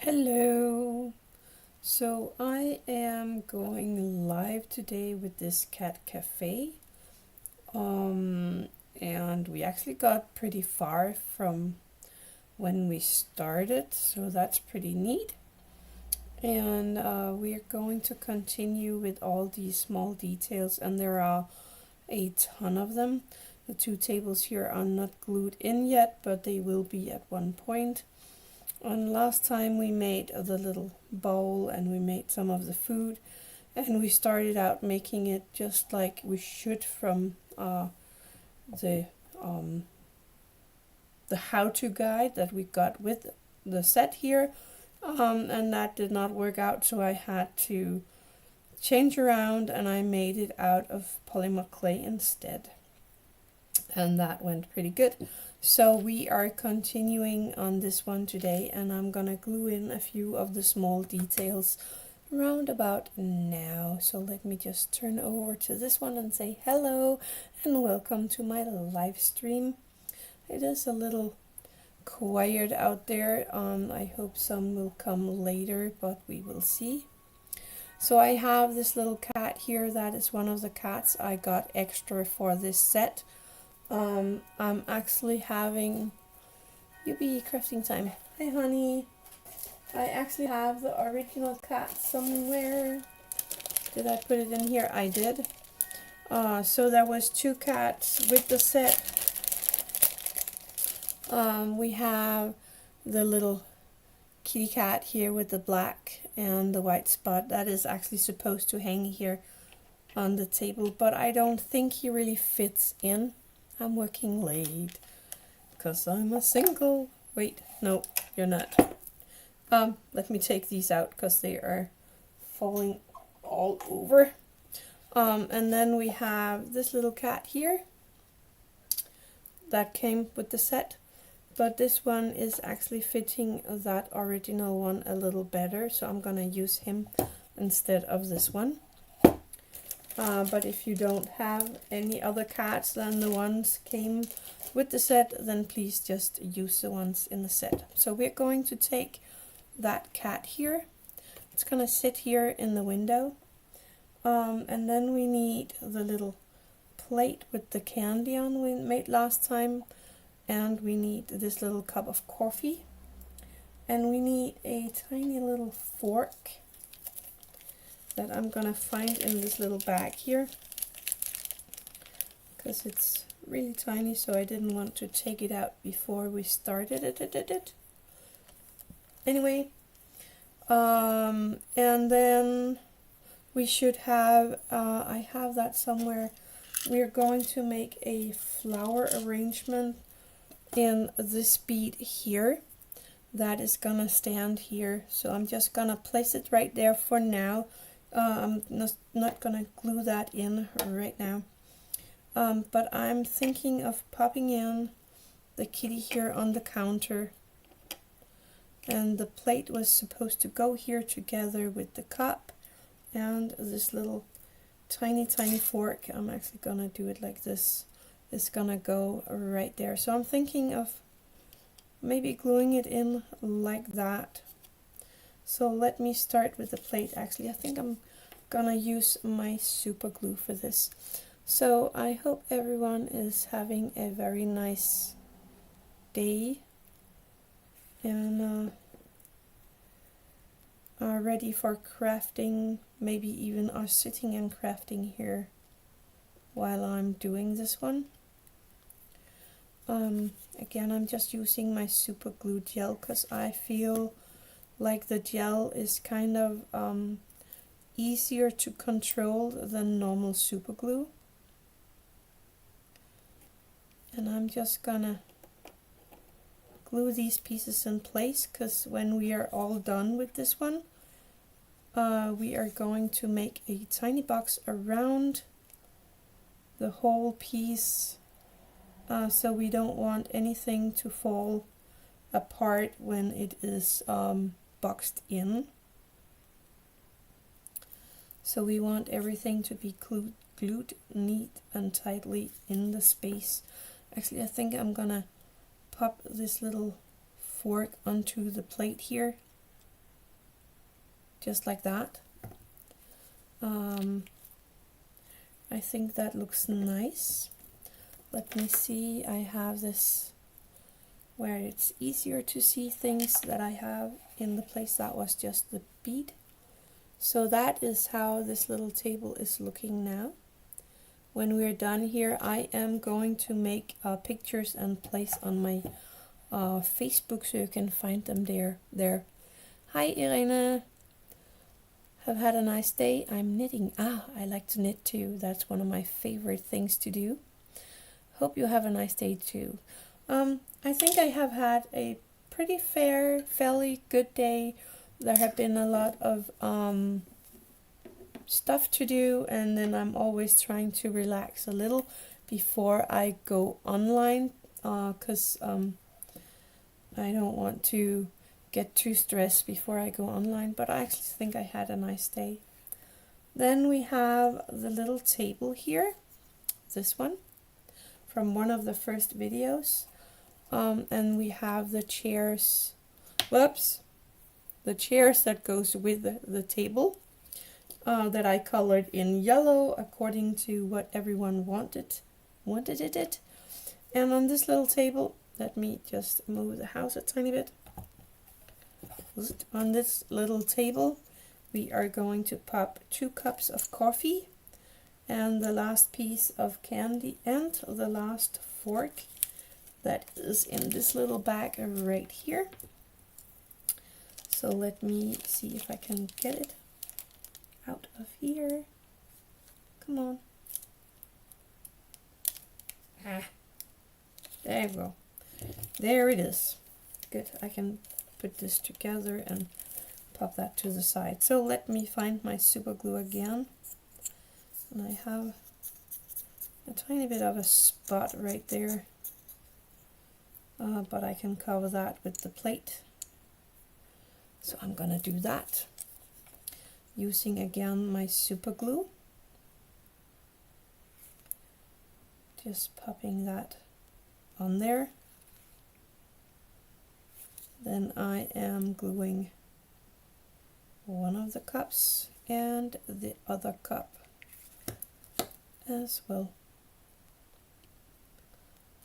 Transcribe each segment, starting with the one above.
Hello. So I am going live today with this cat cafe. And we actually got pretty far from when we started, so that's pretty neat. And we are going to continue with all these small details, and there are a ton of them. The two tables here are not glued in yet, but they will be at one point. And last time we made the little bowl and we made some of the food, and we started out making it just like we should from the um, the how-to guide that we got with the set here, and that did not work out, so I had to change around and I made it out of polymer clay instead, and that went pretty good. So we are continuing on this one today, and I'm gonna glue in a few of the small details round about now. So let me just turn over to this one and say hello and welcome to my live stream. It is a little quiet out there. I hope some will come later, but we will see. So I have this little cat here. That is one of the cats I got extra for this set. I'm actually having Yubi crafting time. Hi honey. I actually have the original cat somewhere. Did I put it in here? I did. So there was two cats with the set. We have the little kitty cat here with the black and the white spot. That is actually supposed to hang here on the table, but I don't think he really fits in. I'm working late because I'm a single. Wait, no, you're not. Let me take these out because they are falling all over. And then we have this little cat here that came with the set, but this one is actually fitting that original one a little better, so I'm gonna use him instead of this one. But if you don't have any other cats than the ones came with the set, then please just use the ones in the set. So we're going to take that cat here. It's gonna sit here in the window. And then we need the little plate with the candy on we made last time. And we need this little cup of coffee. And we need a tiny little fork that I'm gonna find in this little bag here, because it's really tiny, so I didn't want to take it out before we started it. Anyway, and then we should have, I have that somewhere, we're going to make a flower arrangement in this bead here that is gonna stand here, so I'm just gonna place it right there for now. I'm not gonna glue that in right now, but I'm thinking of popping in the kitty here on the counter, and the plate was supposed to go here together with the cup and this little tiny fork. I'm actually gonna do it like this. It's gonna go right there, so I'm thinking of maybe gluing it in like that. So let me start with the plate. Actually, I think I'm gonna use my super glue for this. So I hope everyone is having a very nice day and are ready for crafting, maybe even are sitting and crafting here while I'm doing this one. Again, I'm just using my super glue gel because I feel like the gel is kind of easier to control than normal super glue. And I'm just gonna glue these pieces in place, because when we are all done with this one, we are going to make a tiny box around the whole piece, so we don't want anything to fall apart when it is boxed in. So we want everything to be glued neat and tightly in the space. Actually, I think I'm gonna pop this little fork onto the plate here just like that. I think that looks nice. Let me see, I have this where it's easier to see things that I have in the place that was just the bead. So that is how this little table is looking now. When we're done here, I am going to make pictures and place on my Facebook so you can find them there. Hi Irene, have had a nice day. I'm knitting. I like to knit too. That's one of my favorite things to do. Hope you have a nice day too. I think I have had a pretty fairly good day. There have been a lot of stuff to do, and then I'm always trying to relax a little before I go online, because I don't want to get too stressed before I go online, but I actually think I had a nice day. Then we have the little table here, this one, from one of the first videos, and we have the chairs, the chairs that goes with the table, that I colored in yellow according to what everyone wanted it. And on this little table, let me just move the house a tiny bit. On this little table, we are going to pop 2 cups of coffee and the last piece of candy and the last fork that is in this little bag right here. So let me see if I can get it out of here. Come on. There you go. There it is. Good. I can put this together and pop that to the side. So let me find my super glue again. And I have a tiny bit of a spot right there. But I can cover that with the plate. So I'm gonna do that. Using again my super glue. Just popping that on there. Then I am gluing one of the cups and the other cup as well.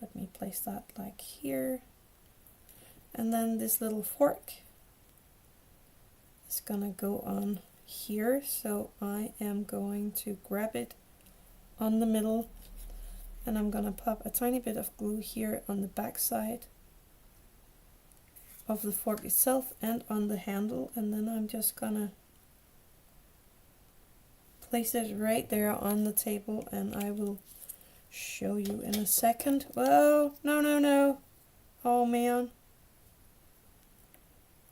Let me place that like here. And then this little fork is gonna go on here, so I am going to grab it on the middle, and I'm gonna pop a tiny bit of glue here on the back side of the fork itself and on the handle, and then I'm just gonna place it right there on the table, and I will show you in a second. Whoa, no. Oh man.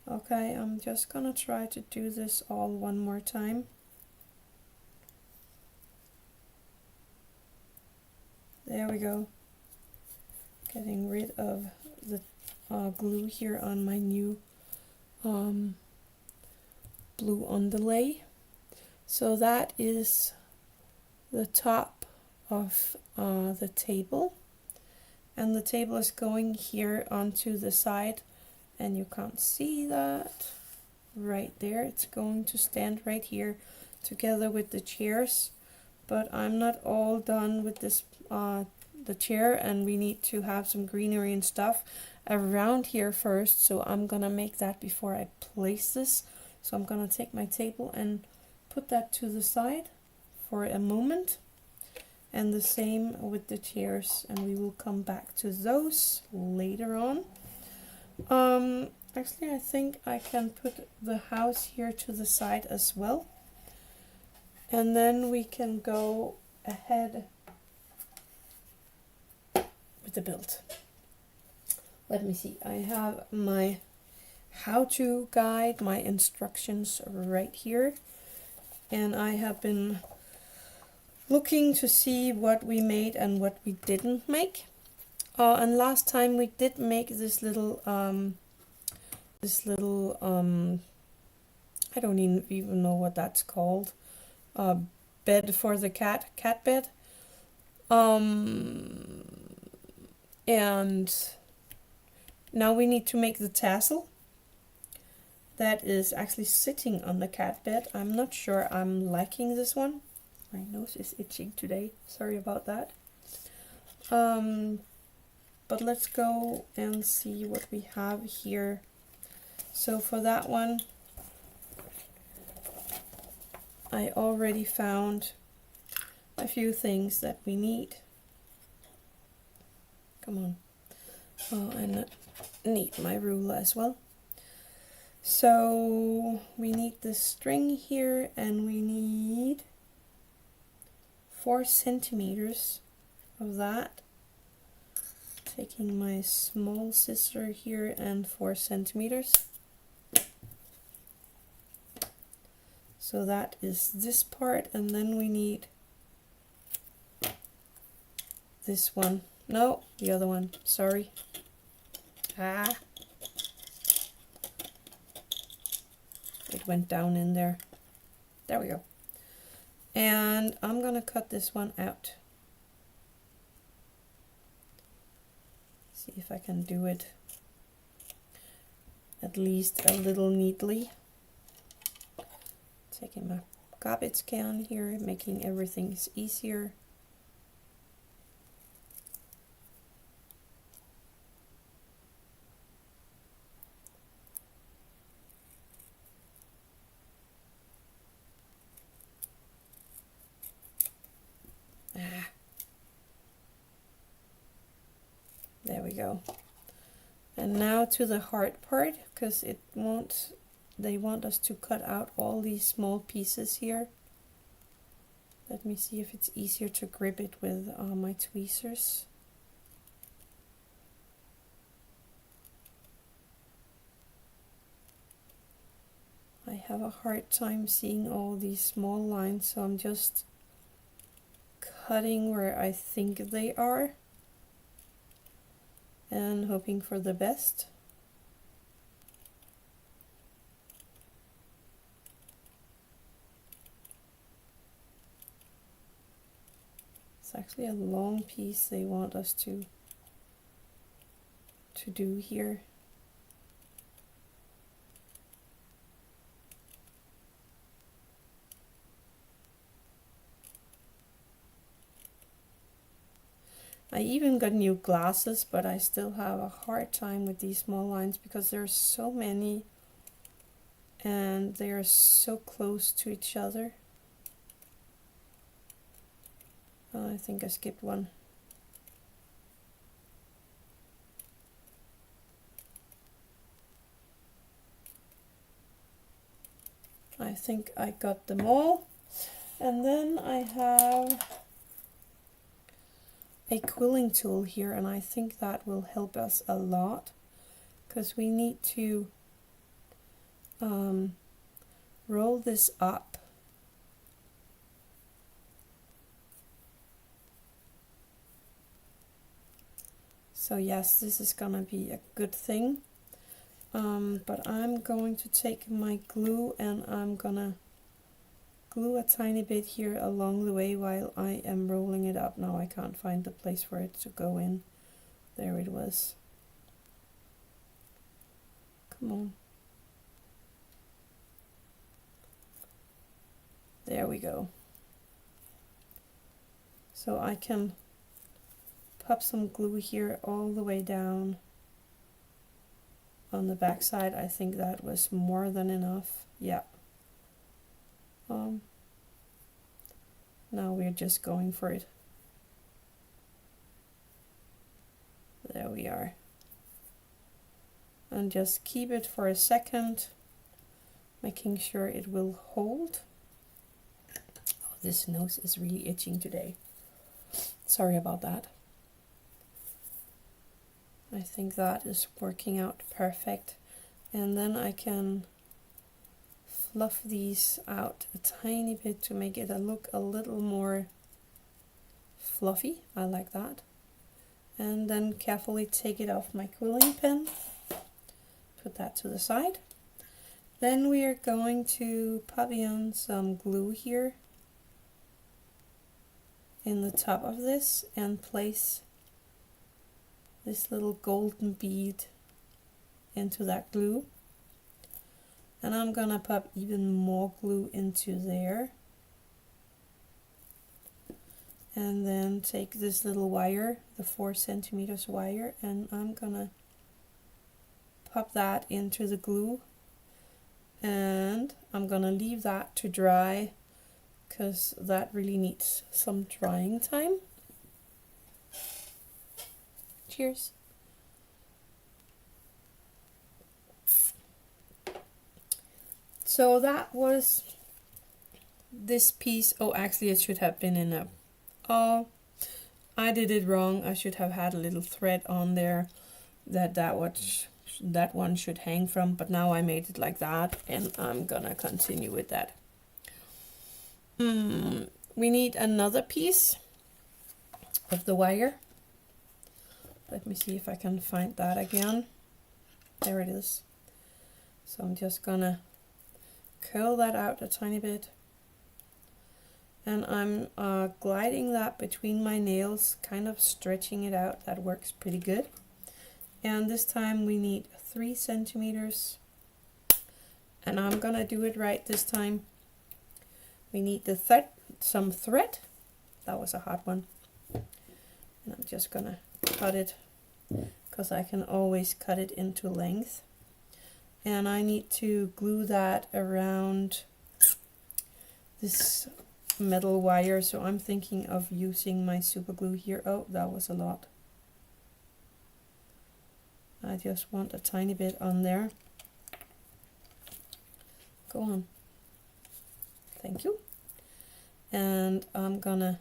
Okay, I'm just gonna try to do this all one more time. There we go. Getting rid of the glue here on my new blue underlay. So that is the top of the table, and the table is going here onto the side, and you can't see that right there. It's going to stand right here together with the chairs, but I'm not all done with this the chair, and we need to have some greenery and stuff around here first, so I'm gonna make that before I place this. So I'm gonna take my table and put that to the side for a moment, and the same with the chairs, and we will come back to those later on. Actually I think I can put the house here to the side as well, and then we can go ahead with the build. Let me see, I have my how-to guide, my instructions right here, and I have been looking to see what we made and what we didn't make. And last time we did make this little I don't even know what that's called, bed for the cat bed, and now we need to make the tassel. that is actually sitting on the cat bed. I'm not sure I'm liking this one. My nose is itching today, sorry about that. But let's go and see what we have here. So for that one, I already found a few things that we need. Come on. Oh, and I need my ruler as well. So we need the string here, and we need 4 centimeters of that. Taking my small scissor here and 4 centimeters. So that is this part, and then we need this one. No, the other one, sorry. It went down in there. There we go. And I'm gonna cut this one out. See if I can do it at least a little neatly. Taking my garbage can here, making everything easier. There we go. And now to the hard part, because they want us to cut out all these small pieces here. Let me see if it's easier to grip it with my tweezers. I have a hard time seeing all these small lines, so I'm just cutting where I think they are and hoping for the best. It's actually a long piece they want us to do here. I even got new glasses, but I still have a hard time with these small lines because there are so many and they are so close to each other. I think I skipped one. I think I got them all. And then I have a quilling tool here, and I think that will help us a lot because we need to roll this up. So yes, this is gonna be a good thing. But I'm going to take my glue and I'm gonna glue a tiny bit here along the way while I am rolling it up. Now I can't find the place for it to go in. There it was. Come on. There we go. So I can pop some glue here all the way down on the back side. I think that was more than enough. Yeah. Now we're just going for it. There we are. And just keep it for a second, making sure it will hold. Oh, this nose is really itching today. Sorry about that. I think that is working out perfect. And then I can fluff these out a tiny bit to make it look a little more fluffy. I like that. And then carefully take it off my quilling pen. Put that to the side. Then we are going to pop in some glue here in the top of this and place this little golden bead into that glue. And I'm gonna pop even more glue into there. And then take this little wire, the 4 centimeters wire, and I'm gonna pop that into the glue. And I'm gonna leave that to dry because that really needs some drying time. Cheers. So that was this piece. Oh, actually it should have been in a, oh, I did it wrong. I should have had a little thread on there that one should hang from, but now I made it like that, and I'm gonna continue with that. We need another piece of the wire. Let me see if I can find that again. There it is. So I'm just gonna curl that out a tiny bit, and I'm gliding that between my nails, kind of stretching it out. That works pretty good. And this time we need 3 centimeters, and I'm gonna do it right this time. We need the some thread. That was a hard one. And I'm just gonna cut it, because I can always cut it into length. And I need to glue that around this metal wire, so I'm thinking of using my super glue here. Oh, that was a lot. I just want a tiny bit on there. Go on. Thank you. And I'm gonna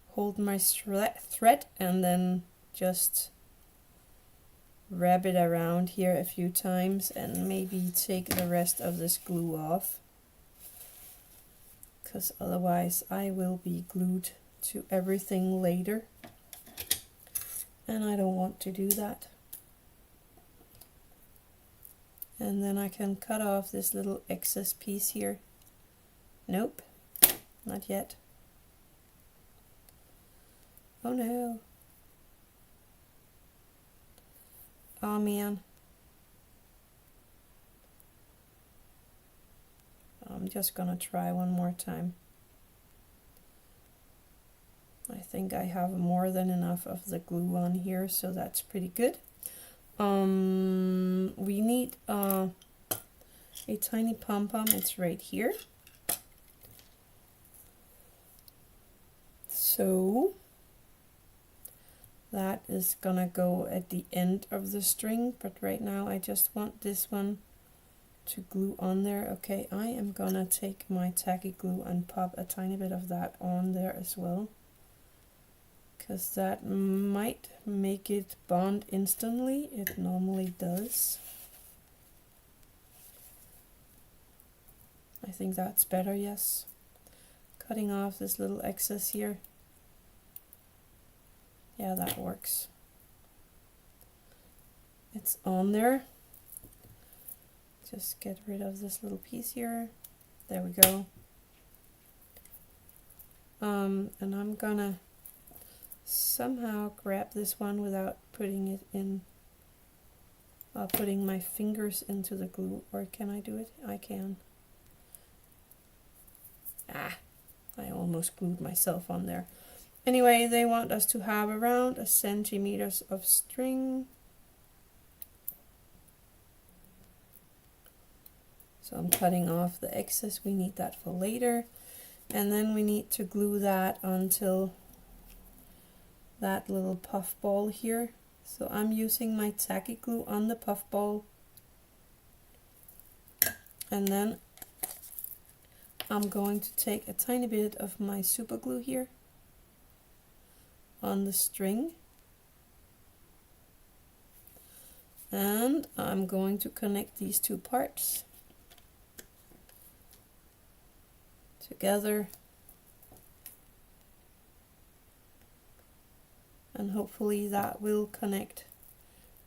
hold my thread and then just wrap it around here a few times, and maybe take the rest of this glue off, because otherwise I will be glued to everything later, and I don't want to do that. And then I can cut off this little excess piece here. Nope, not yet. Oh no. Oh man. I'm just gonna try one more time. I think I have more than enough of the glue on here, so that's pretty good. We need a tiny pom-pom. It's right here. So that is gonna go at the end of the string, but right now I just want this one to glue on there. Okay, I am gonna take my tacky glue and pop a tiny bit of that on there as well, because that might make it bond instantly. It normally does. I think that's better, yes. Cutting off this little excess here. Yeah, that works. It's on there. Just get rid of this little piece here. There we go. And I'm gonna somehow grab this one without putting it in, putting my fingers into the glue. Or can I do it? I can. Ah, I almost glued myself on there. Anyway, they want us to have around 1 centimeter of string. So I'm cutting off the excess. We need that for later. And then we need to glue that until that little puff ball here. So I'm using my tacky glue on the puff ball. And then I'm going to take a tiny bit of my super glue here on the string, and I'm going to connect these two parts together, and hopefully that will connect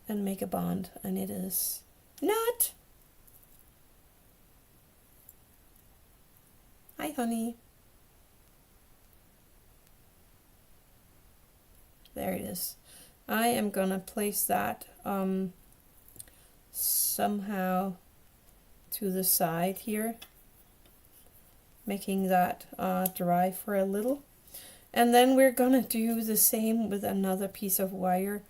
and make a bond, and it is not. Hi honey. There it is. I am gonna place that somehow to the side here, making that dry for a little. And then we're gonna do the same with another piece of wire.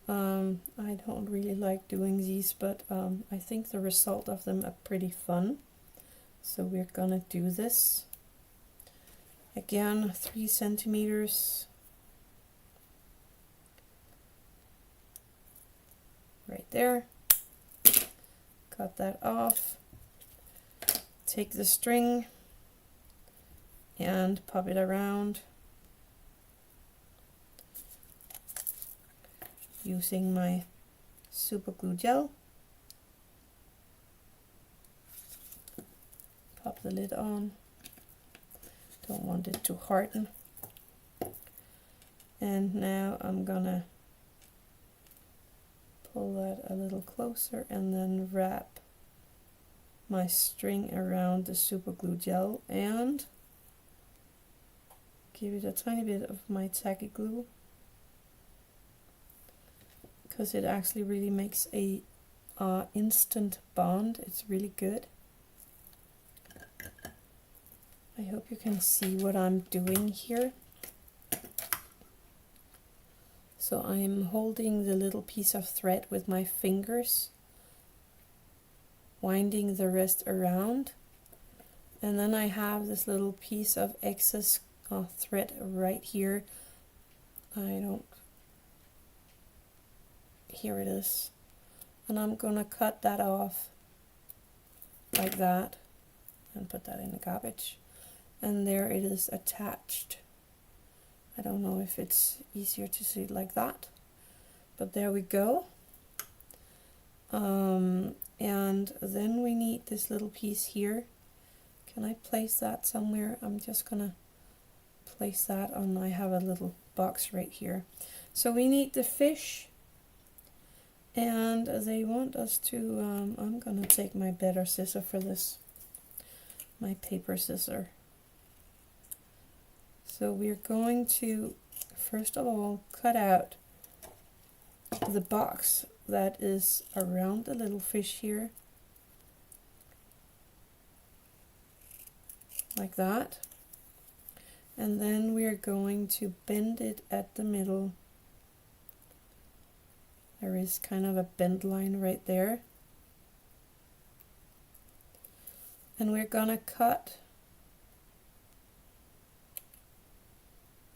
I don't really like doing these, but I think the result of them are pretty fun. So we're gonna do this. Again, 3 centimeters. Right there. Cut that off. Take the string and pop it around using my super glue gel. Pop the lid on. Don't want it to harden. And now I'm gonna pull that a little closer and then wrap my string around the super glue gel and give it a tiny bit of my tacky glue, because it actually really makes a instant bond. It's really good. I hope you can see what I'm doing here. So I'm holding the little piece of thread with my fingers, winding the rest around, and then I have this little piece of excess thread right here. Here it is, and I'm gonna cut that off like that and put that in the garbage, and there it is attached. I don't know if it's easier to see it like that, but there we go. And then we need this little piece here. Can I place that somewhere? I'm just gonna place that on. I have a little box right here. So we need the fish, and they want us to, I'm gonna take my better scissor for this, my paper scissor. So we're going to, first of all, cut out the box that is around the little fish here, like that. And then we're going to bend it at the middle. There is kind of a bend line right there. And we're gonna cut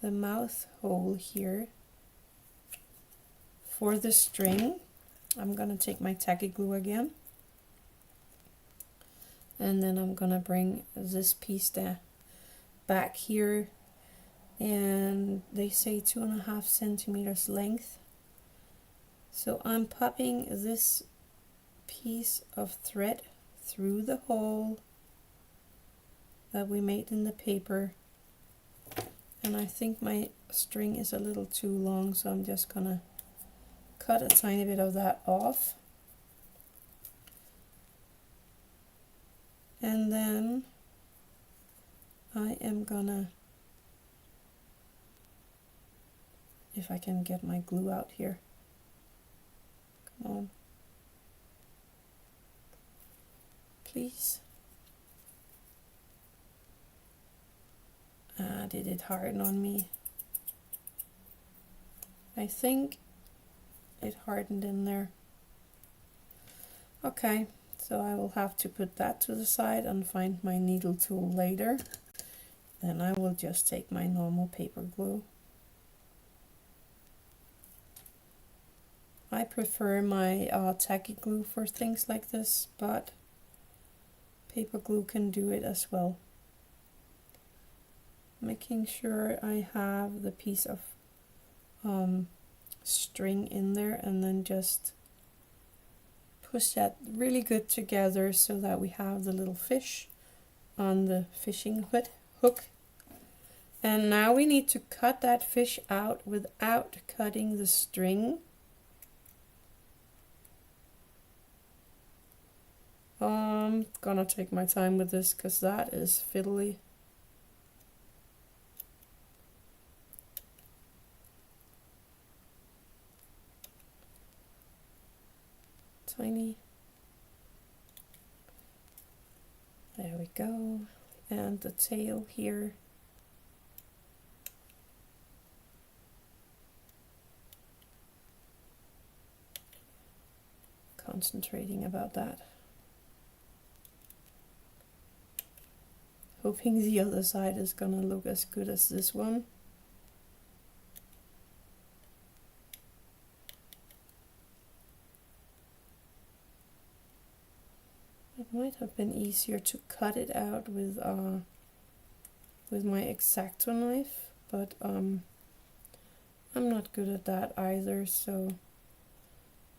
the mouth hole here for the string. I'm gonna take my tacky glue again, and then I'm gonna bring this piece back here, and they say 2.5 centimeters length. So I'm popping this piece of thread through the hole that we made in the paper, and I think my string is a little too long, so I'm just gonna cut a tiny bit of that off. And then I am gonna, if I can get my glue out here, come on, please. Did it harden on me? I think it hardened in there. Okay, so I will have to put that to the side and find my needle tool later. Then I will just take my normal paper glue. I prefer my tacky glue for things like this, but paper glue can do it as well. Making sure I have the piece of string in there, and then just push that really good together so that we have the little fish on the fishing hook. And now we need to cut that fish out without cutting the string. Gonna take my time with this because that is fiddly. Tiny. There we go. And the tail here. Concentrating about that. Hoping the other side is gonna look as good as this one. It might have been easier to cut it out with my X-Acto knife, but I'm not good at that either, so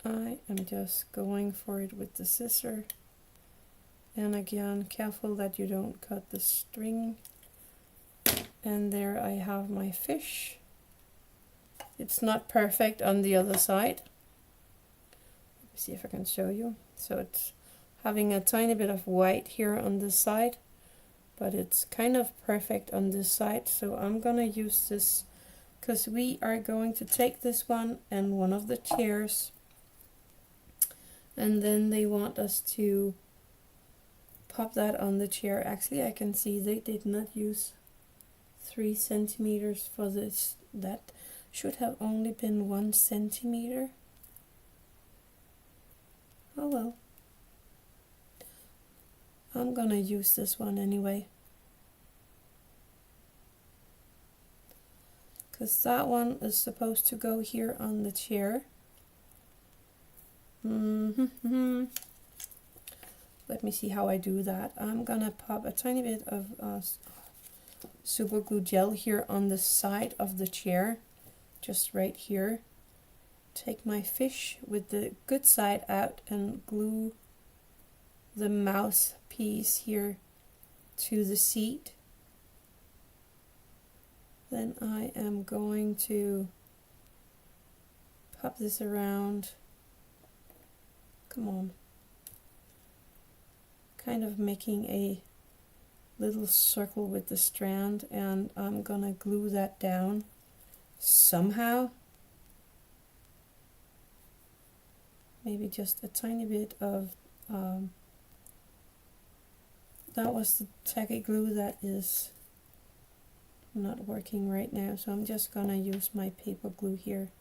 I am just going for it with the scissor. And again, careful that you don't cut the string. And there I have my fish. It's not perfect on the other side. Let me see if I can show you. So it's having a tiny bit of white here on this side, but it's kind of perfect on this side. So I'm gonna use this because we are going to take this one and one of the chairs, and then they want us to pop that on the chair. Actually, I can see they did not use 3 centimeters for this. That should have only been 1 centimeter. Oh well. I'm gonna use this one anyway, because that one is supposed to go here on the chair. Let me see how I do that. I'm gonna pop a tiny bit of super glue gel here on the side of the chair, just right here. Take my fish with the good side out and glue the mouthpiece here to the seat. Then I am going to pop this around. Come on. Kind of making a little circle with the strand, and I'm gonna glue that down somehow. Maybe just a tiny bit of that was the tacky glue that is not working right now, so I'm just gonna use my paper glue here,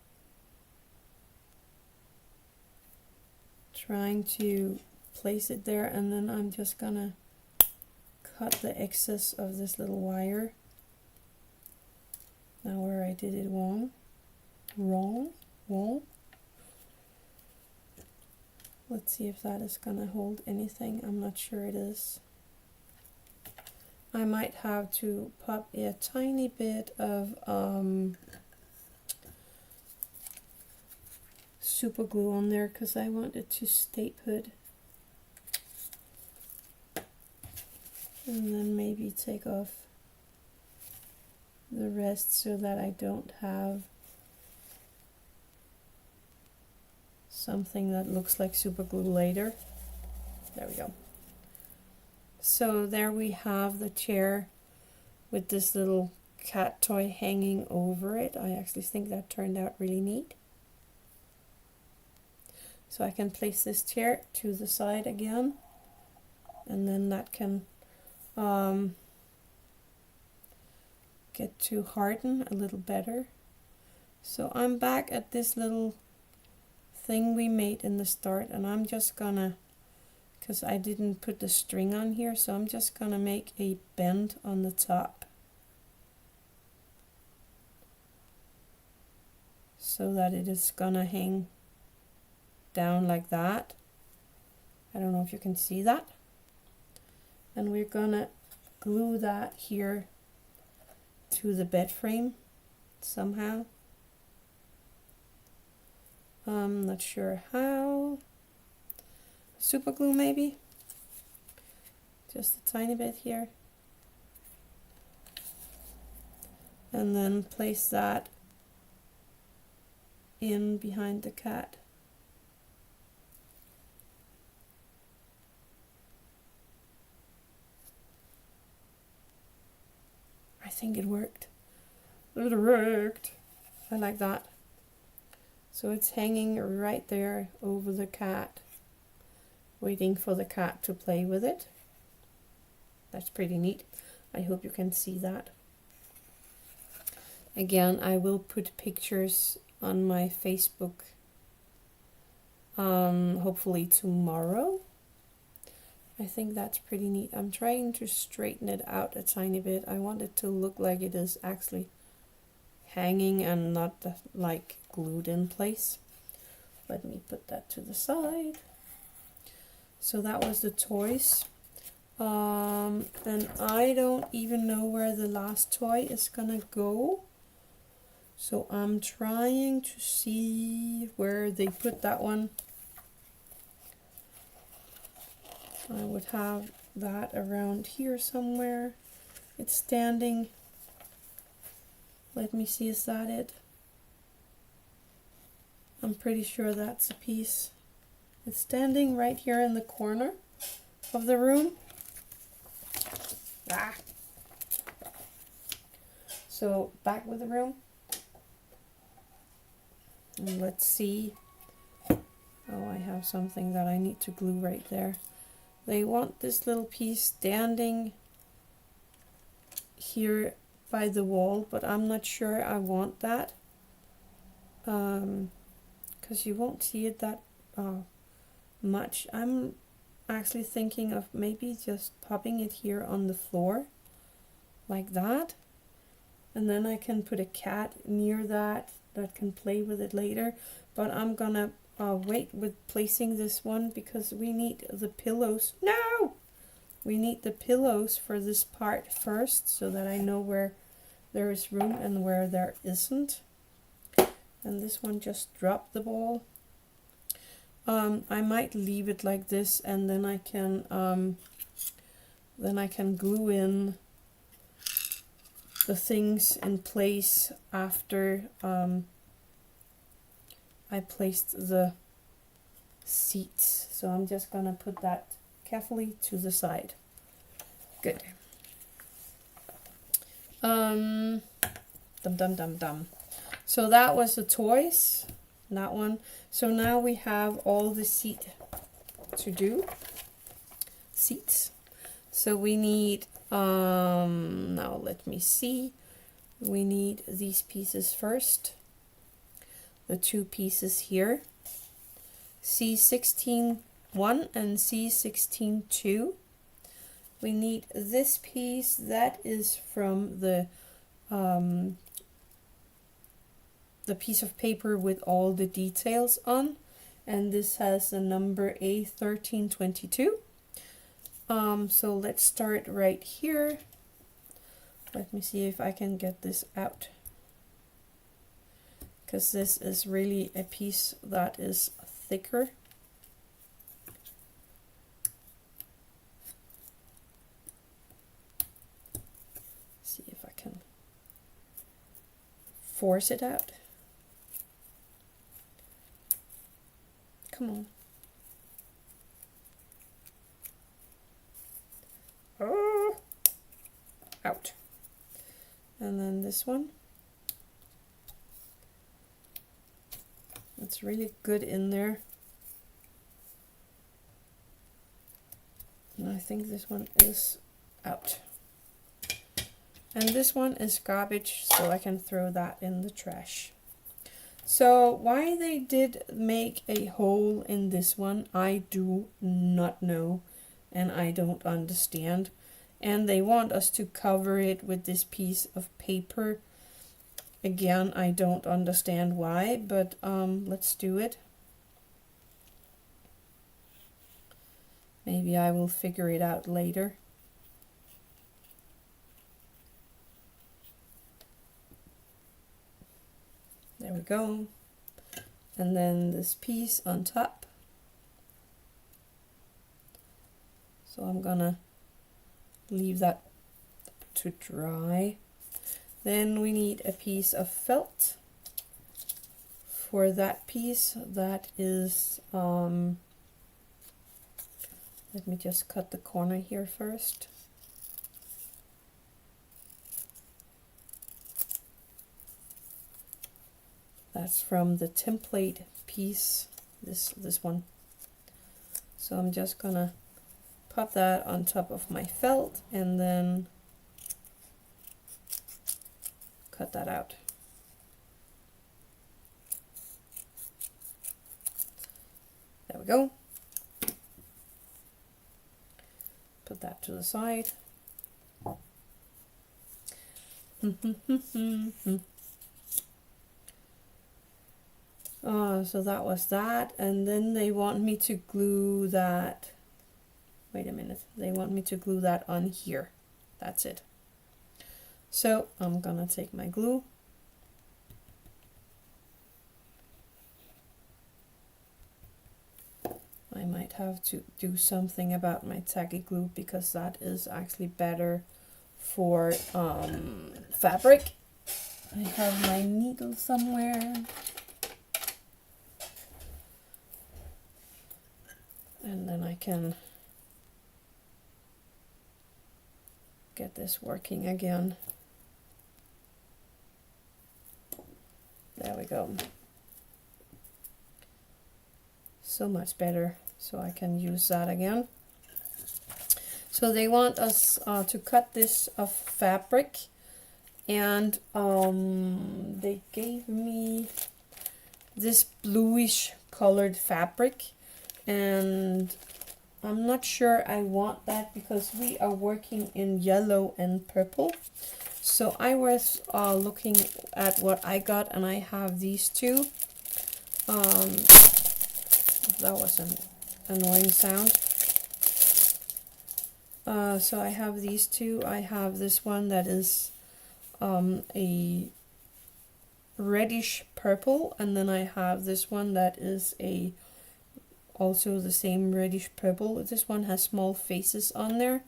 trying to place it there, and then I'm just gonna cut the excess of this little wire. Now where I did it wrong. Let's see if that is gonna hold anything. I'm not sure it is. I might have to pop a tiny bit of super glue on there because I want it to stay put. And then maybe take off the rest so that I don't have something that looks like super glue later. There we go. So there we have the chair with this little cat toy hanging over it. I actually think that turned out really neat. So I can place this chair to the side again, and then that can get to harden a little better. So I'm back at this little thing we made in the start, and I'm just gonna, because I didn't put the string on here, so I'm just gonna make a bend on the top so that it is gonna hang down like that. I don't know if you can see that. And we're gonna glue that here to the bed frame somehow. I'm not sure how. Super glue maybe, just a tiny bit here, and then place that in behind the cat. I think it worked. It worked. I like that. So it's hanging right there over the cat, waiting for the cat to play with it. That's pretty neat. I hope you can see that. Again, I will put pictures on my Facebook hopefully tomorrow. I think that's pretty neat. I'm trying to straighten it out a tiny bit. I want it to look like it is actually hanging and not like glued in place. Let me put that to the side. So that was the toys. And I don't even know where the last toy is gonna go. So I'm trying to see where they put that one. I would have that around here somewhere. It's standing. Let me see, is that it? I'm pretty sure that's a piece. It's standing right here in the corner of the room. Ah. So back with the room. And let's see. Oh, I have something that I need to glue right there. They want this little piece standing here by the wall, but I'm not sure I want that. Because you won't see it that much. I'm actually thinking of maybe just popping it here on the floor like that, and then I can put a cat near that can play with it later. But I'm gonna wait with placing this one because we need the pillows. No! We need the pillows for this part first so that I know where there is room and where there isn't. And this one just dropped the ball. I might leave it like this, and then I can glue in the things in place after I placed the seats. So I'm just gonna put that carefully to the side. Good. Dum dum dum dum. So that was the toys, that one. So now we have all the seats. So we need, now let me see. We need these pieces first. The two pieces here. C16-1 and C16-2. We need this piece that is from the piece of paper with all the details on, and this has the number A1322. So let's start right here. Let me see if I can get this out, because this is really a piece that is thicker. See if I can force it out. Come on. Oh, out. And then this one. It's really good in there. And I think this one is out. And this one is garbage, so I can throw that in the trash. So why they did make a hole in this one, I do not know, and I don't understand. And they want us to cover it with this piece of paper. Again, I don't understand why, but let's do it. Maybe I will figure it out later. There we go. And then this piece on top. So I'm gonna leave that to dry. Then we need a piece of felt for that piece. That is, let me just cut the corner here first. That's from the template piece, this one. So I'm just gonna pop that on top of my felt and then cut that out. There we go. Put that to the side. So that was that, and then they want me to glue that. Wait a minute, they want me to glue that on here. That's it. So I'm gonna take my glue. I might have to do something about my tacky glue because that is actually better for fabric. I have my needle somewhere. And then I can get this working again. There we go. So much better. So I can use that again. So they want us to cut this of fabric, and they gave me this bluish colored fabric, and I'm not sure I want that because we are working in yellow and purple. So I was looking at what I got, and I have these two. That was an annoying sound. So I have these two. I have this one that is a reddish purple, and then I have this one that is also the same reddish purple. This one has small faces on there.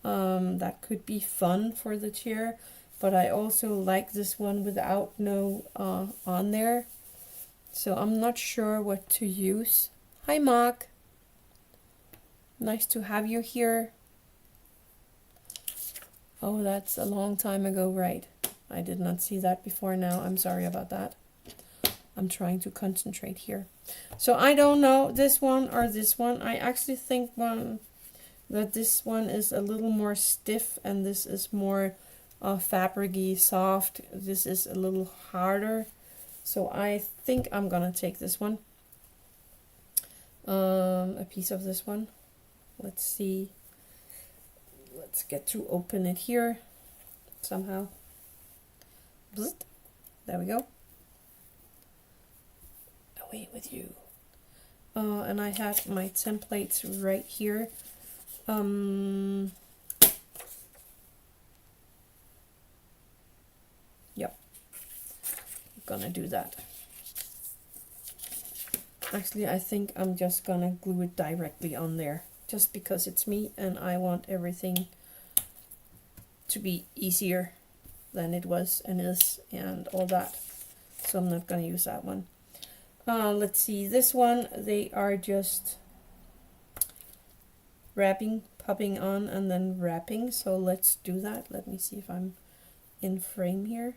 That could be fun for the chair, but I also like this one without no on there. So I'm not sure what to use. Hi Mark. Nice to have you here. Oh, that's a long time ago, right? I did not see that before now. I'm sorry about that. I'm trying to concentrate here. So I don't know this one or this one. I actually think that this one is a little more stiff and this is more fabricy, soft. This is a little harder. So I think I'm gonna take this one. A piece of this one. Let's see. Let's get to open it here somehow. Bzzzt. There we go. Away with you. And I have my templates right here. Yep. I'm gonna do that. Actually, I think I'm just gonna glue it directly on there, just because it's me and I want everything to be easier than it was and is and all that. So I'm not gonna use that one. Let's see, this one, they are just wrapping, popping on and then wrapping. So let's do that. Let me see if I'm in frame here.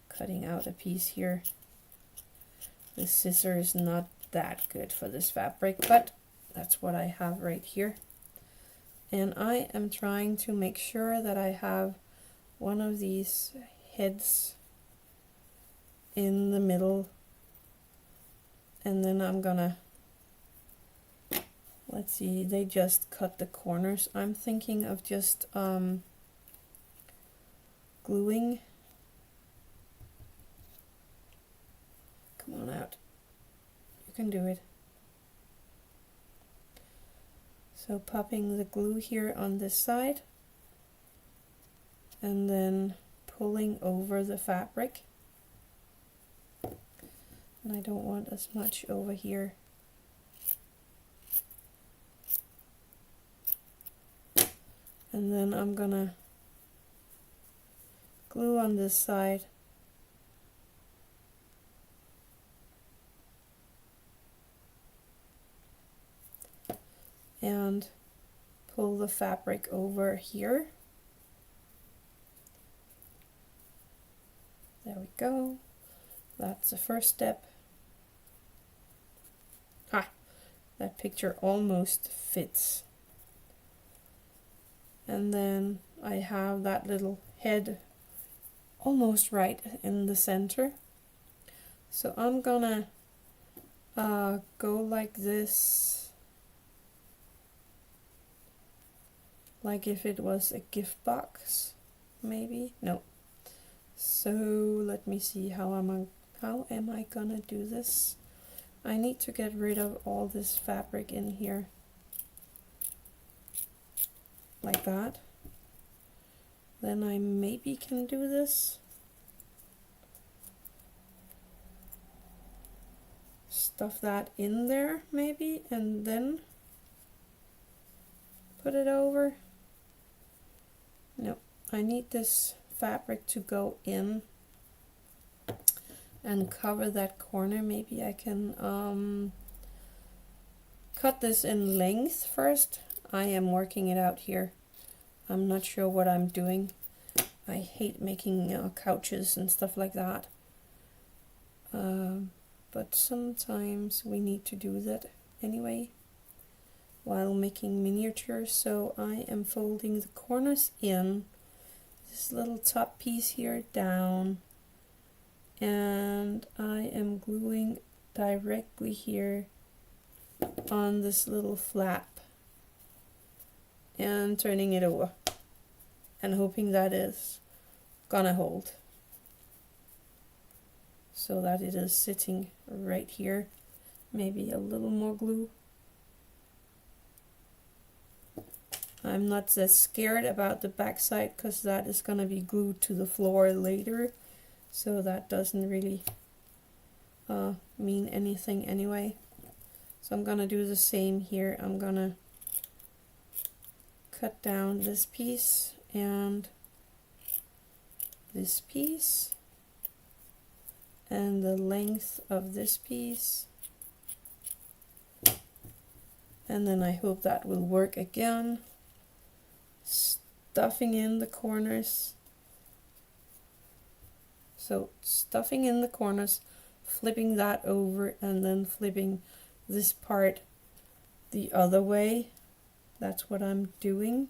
Cutting out a piece here. This scissor is not that good for this fabric, but that's what I have right here. And I am trying to make sure that I have one of these heads in the middle, and then I'm gonna, let's see, they just cut the corners. I'm thinking of just gluing. Come on out. You can do it. So popping the glue here on this side and then pulling over the fabric. And I don't want as much over here. And then I'm gonna glue on this side. And pull the fabric over here. There we go. That's the first step. Ha! That picture almost fits. And then I have that little head almost right in the center. So I'm gonna go like this, like if it was a gift box, maybe. No. So let me see how am I gonna do this? I need to get rid of all this fabric in here, like that. Then I maybe can do this. Stuff that in there maybe, and then put it over. No, I need this fabric to go in and cover that corner. Maybe I can cut this in length first. I am working it out here. I'm not sure what I'm doing. I hate making couches and stuff like that. But sometimes we need to do that anyway while making miniatures. So I am folding the corners in, this little top piece here down, and I am gluing directly here on this little flap and turning it over and hoping that is gonna hold, so that it is sitting right here. Maybe a little more glue. I'm not that scared about the back side because that is going to be glued to the floor later, so that doesn't really mean anything anyway. So I'm going to do the same here. I'm going to cut down this piece and this piece and the length of this piece, and then I hope that will work again. Stuffing in the corners. So stuffing in the corners, flipping that over, and then flipping this part the other way. That's what I'm doing.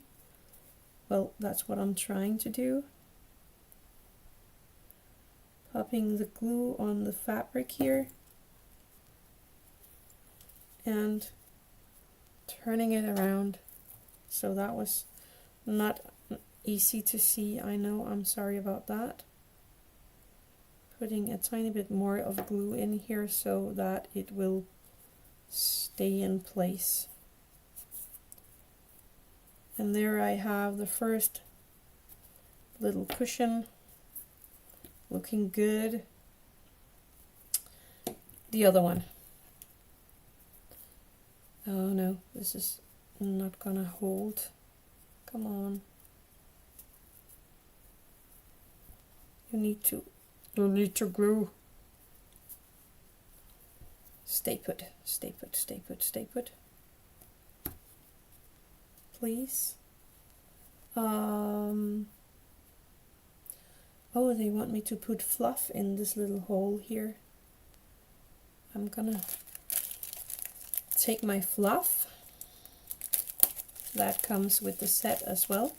Well, that's what I'm trying to do. Popping the glue on the fabric here and turning it around. So that was not easy to see, I know, I'm sorry about that. Putting a tiny bit more of glue in here so that it will stay in place. And there I have the first little cushion, looking good. The other one. Oh no, this is not gonna hold. Come on. You need to glue. Stay put, stay put, stay put, stay put. Please. Oh, they want me to put fluff in this little hole here. I'm gonna take my fluff. That comes with the set as well.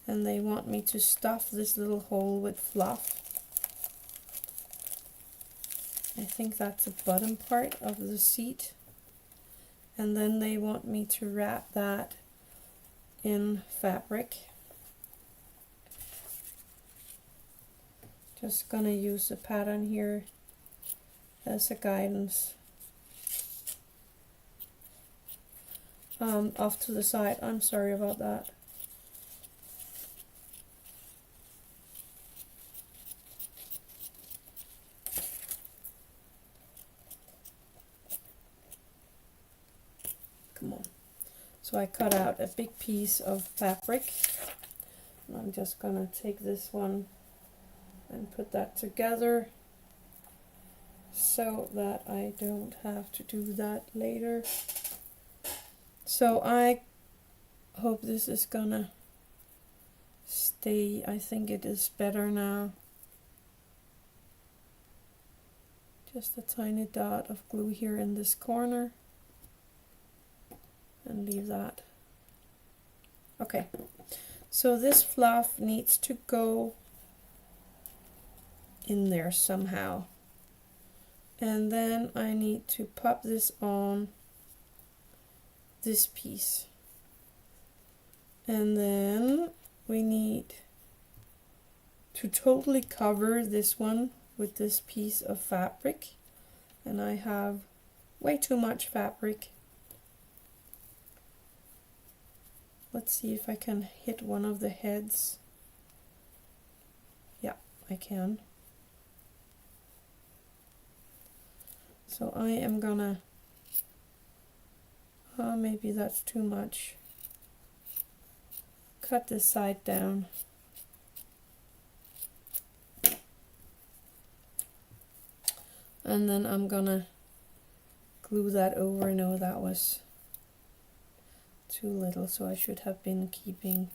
And they want me to stuff this little hole with fluff. I think that's the bottom part of the seat. And then they want me to wrap that in fabric. Just gonna use the pattern here as a guidance. Off to the side, I'm sorry about that. Come on. So I cut out a big piece of fabric. And I'm just gonna take this one and put that together so that I don't have to do that later. So I hope this is gonna stay. I think it is better now. Just a tiny dot of glue here in this corner and leave that. Okay, so this fluff needs to go in there somehow. And then I need to pop this on this piece. And then we need to totally cover this one with this piece of fabric. And I have way too much fabric. Let's see if I can hit one of the heads. Yeah, I can. So I am gonna, maybe that's too much. Cut this side down. And then I'm gonna glue that over. No, that was too little, so I should have been keeping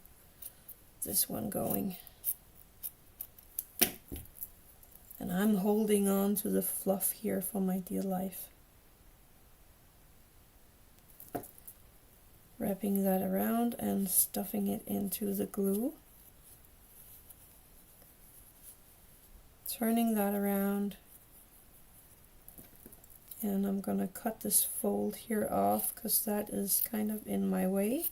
this one going. And I'm holding on to the fluff here for my dear life. Wrapping that around and stuffing it into the glue. Turning that around. And I'm gonna cut this fold here off because that is kind of in my way.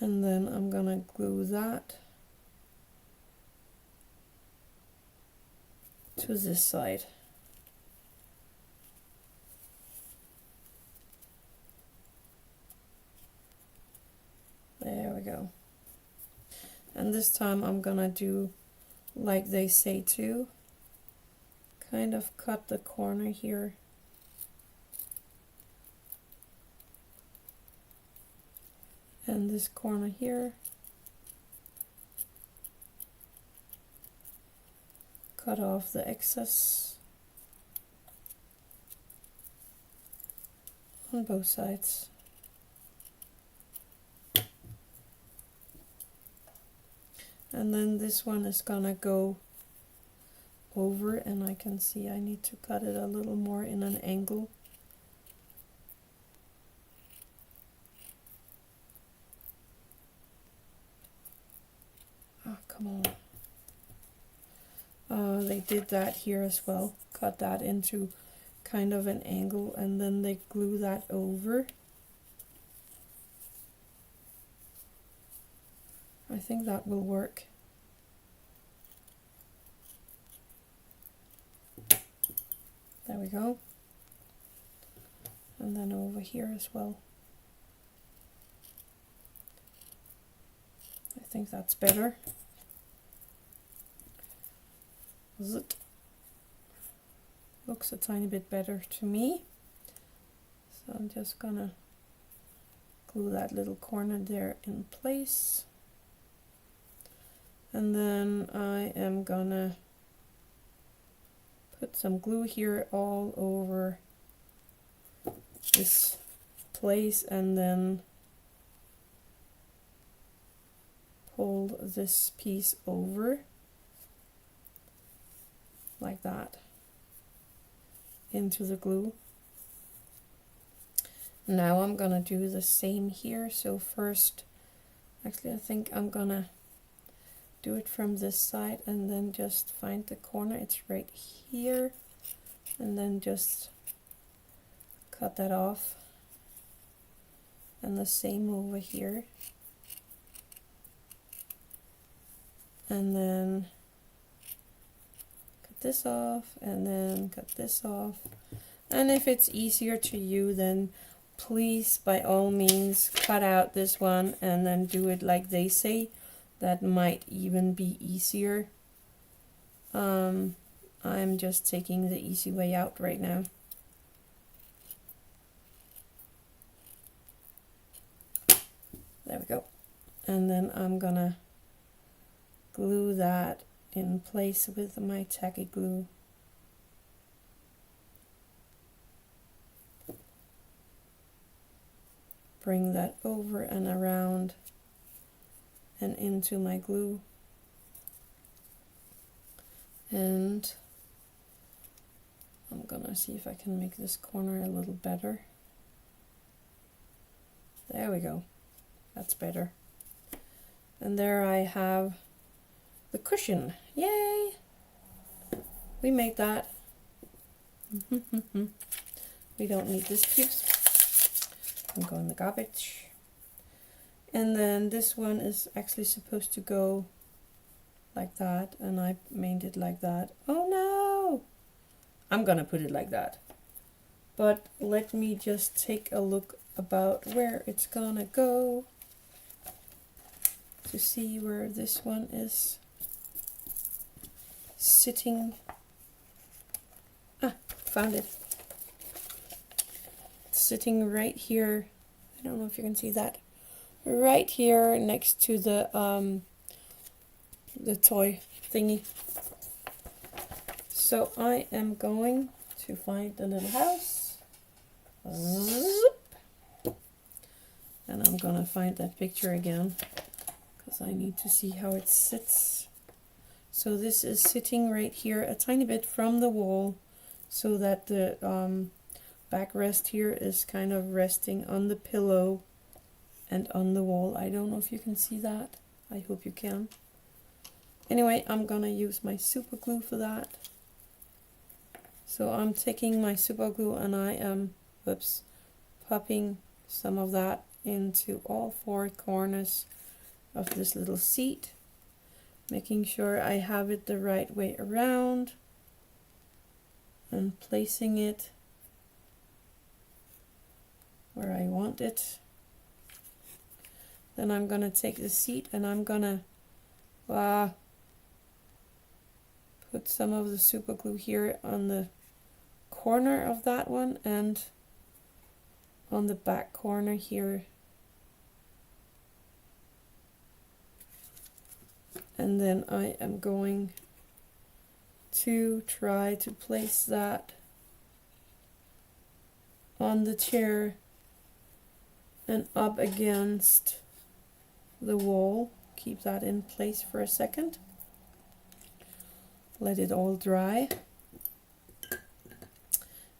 And then I'm gonna glue that to this side. There we go. And this time I'm gonna do like they say to, kind of cut the corner here. And this corner here. Cut off the excess on both sides. And then this one is gonna go over, and I can see I need to cut it a little more in an angle. Oh, come on. They did that here as well. Cut that into kind of an angle, and then they glue that over. I think that will work. There we go. And then over here as well. I think that's better. Zit. Looks a tiny bit better to me. So I'm just gonna glue that little corner there in place. And then I am gonna put some glue here all over this place, and then pull this piece over like that into the glue. Now I'm gonna do the same here. So first, actually I think I'm gonna do it from this side and then just find the corner. It's right here, and then just cut that off. And the same over here. And then cut this off, and then cut this off. And if it's easier to you, then please by all means cut out this one and then do it like they say. That might even be easier. I'm just taking the easy way out right now. There we go. And then I'm gonna glue that in place with my tacky glue. Bring that over and around and into my glue. And I'm gonna see if I can make this corner a little better. There we go. That's better. And there I have the cushion. Yay! We made that. We don't need this piece. I'm going in the garbage. And then this one is actually supposed to go like that, and I made it like that. Oh no! I'm gonna put it like that. But let me just take a look about where it's gonna go to see where this one is sitting. Ah, found it. It's sitting right here. I don't know if you can see that. Right here next to the toy thingy. So I am going to find the little house. And I'm gonna find that picture again because I need to see how it sits. So this is sitting right here a tiny bit from the wall, so that the backrest here is kind of resting on the pillow and on the wall. I don't know if you can see that. I hope you can. Anyway, I'm gonna use my super glue for that. So I'm taking my super glue and I am, popping some of that into all four corners of this little seat, making sure I have it the right way around and placing it where I want it. Then I'm gonna take the seat and I'm gonna put some of the super glue here on the corner of that one and on the back corner here. And then I am going to try to place that on the chair and up against the wall. Keep that in place for a second. Let it all dry.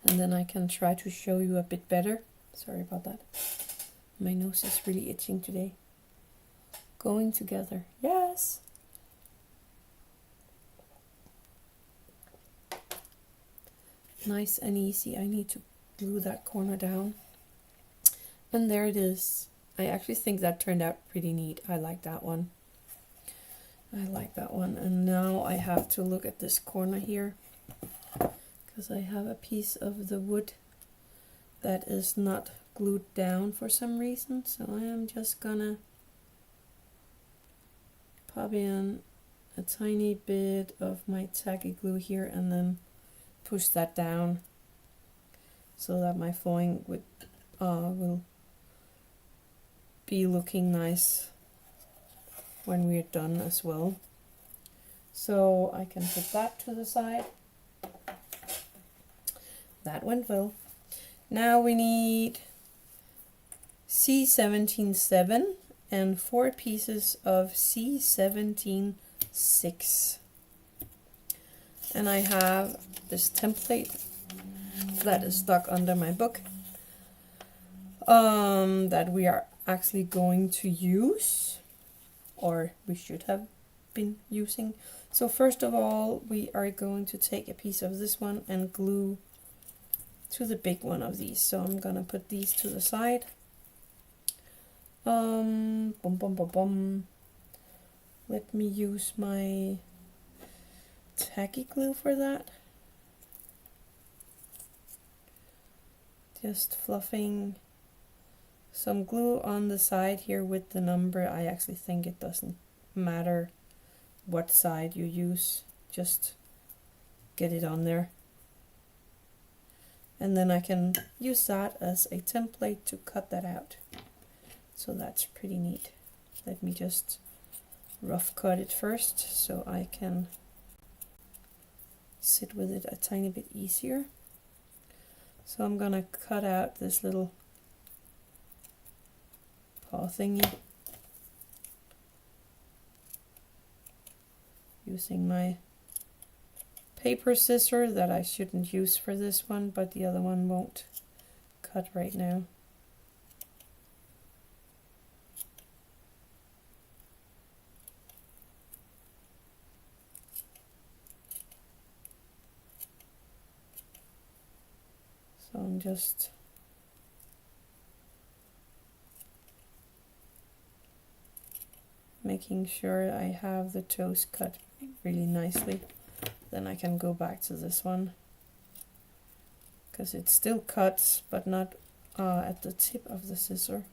And then I can try to show you a bit better. Sorry about that. My nose is really itching today. Going together. Yes! Nice and easy. I need to glue that corner down. And there it is. I actually think that turned out pretty neat. I like that one. I like that one. And now I have to look at this corner here, because I have a piece of the wood that is not glued down for some reason. So I am just gonna pop in a tiny bit of my tacky glue here and then push that down so that my flooring will be looking nice when we're done as well. So I can put that to the side. That went well. Now we need C17-7 and 4 pieces of C17-6. And I have this template that is stuck under my book that we are actually going to use, or we should have been using. So first of all, we are going to take a piece of this one and glue to the big one of these. So I'm gonna put these to the side. Let me use my tacky glue for that. Just fluffing some glue on the side here with the number. I actually think it doesn't matter what side you use, just get it on there. And then I can use that as a template to cut that out. So that's pretty neat. Let me just rough cut it first so I can sit with it a tiny bit easier. So I'm gonna cut out this little paw thingy. using my paper scissor that I shouldn't use for this one, but the other one won't cut right now. So I'm just making sure I have the toes cut really nicely. Then I can go back to this one, because it still cuts, but not at the tip of the scissor.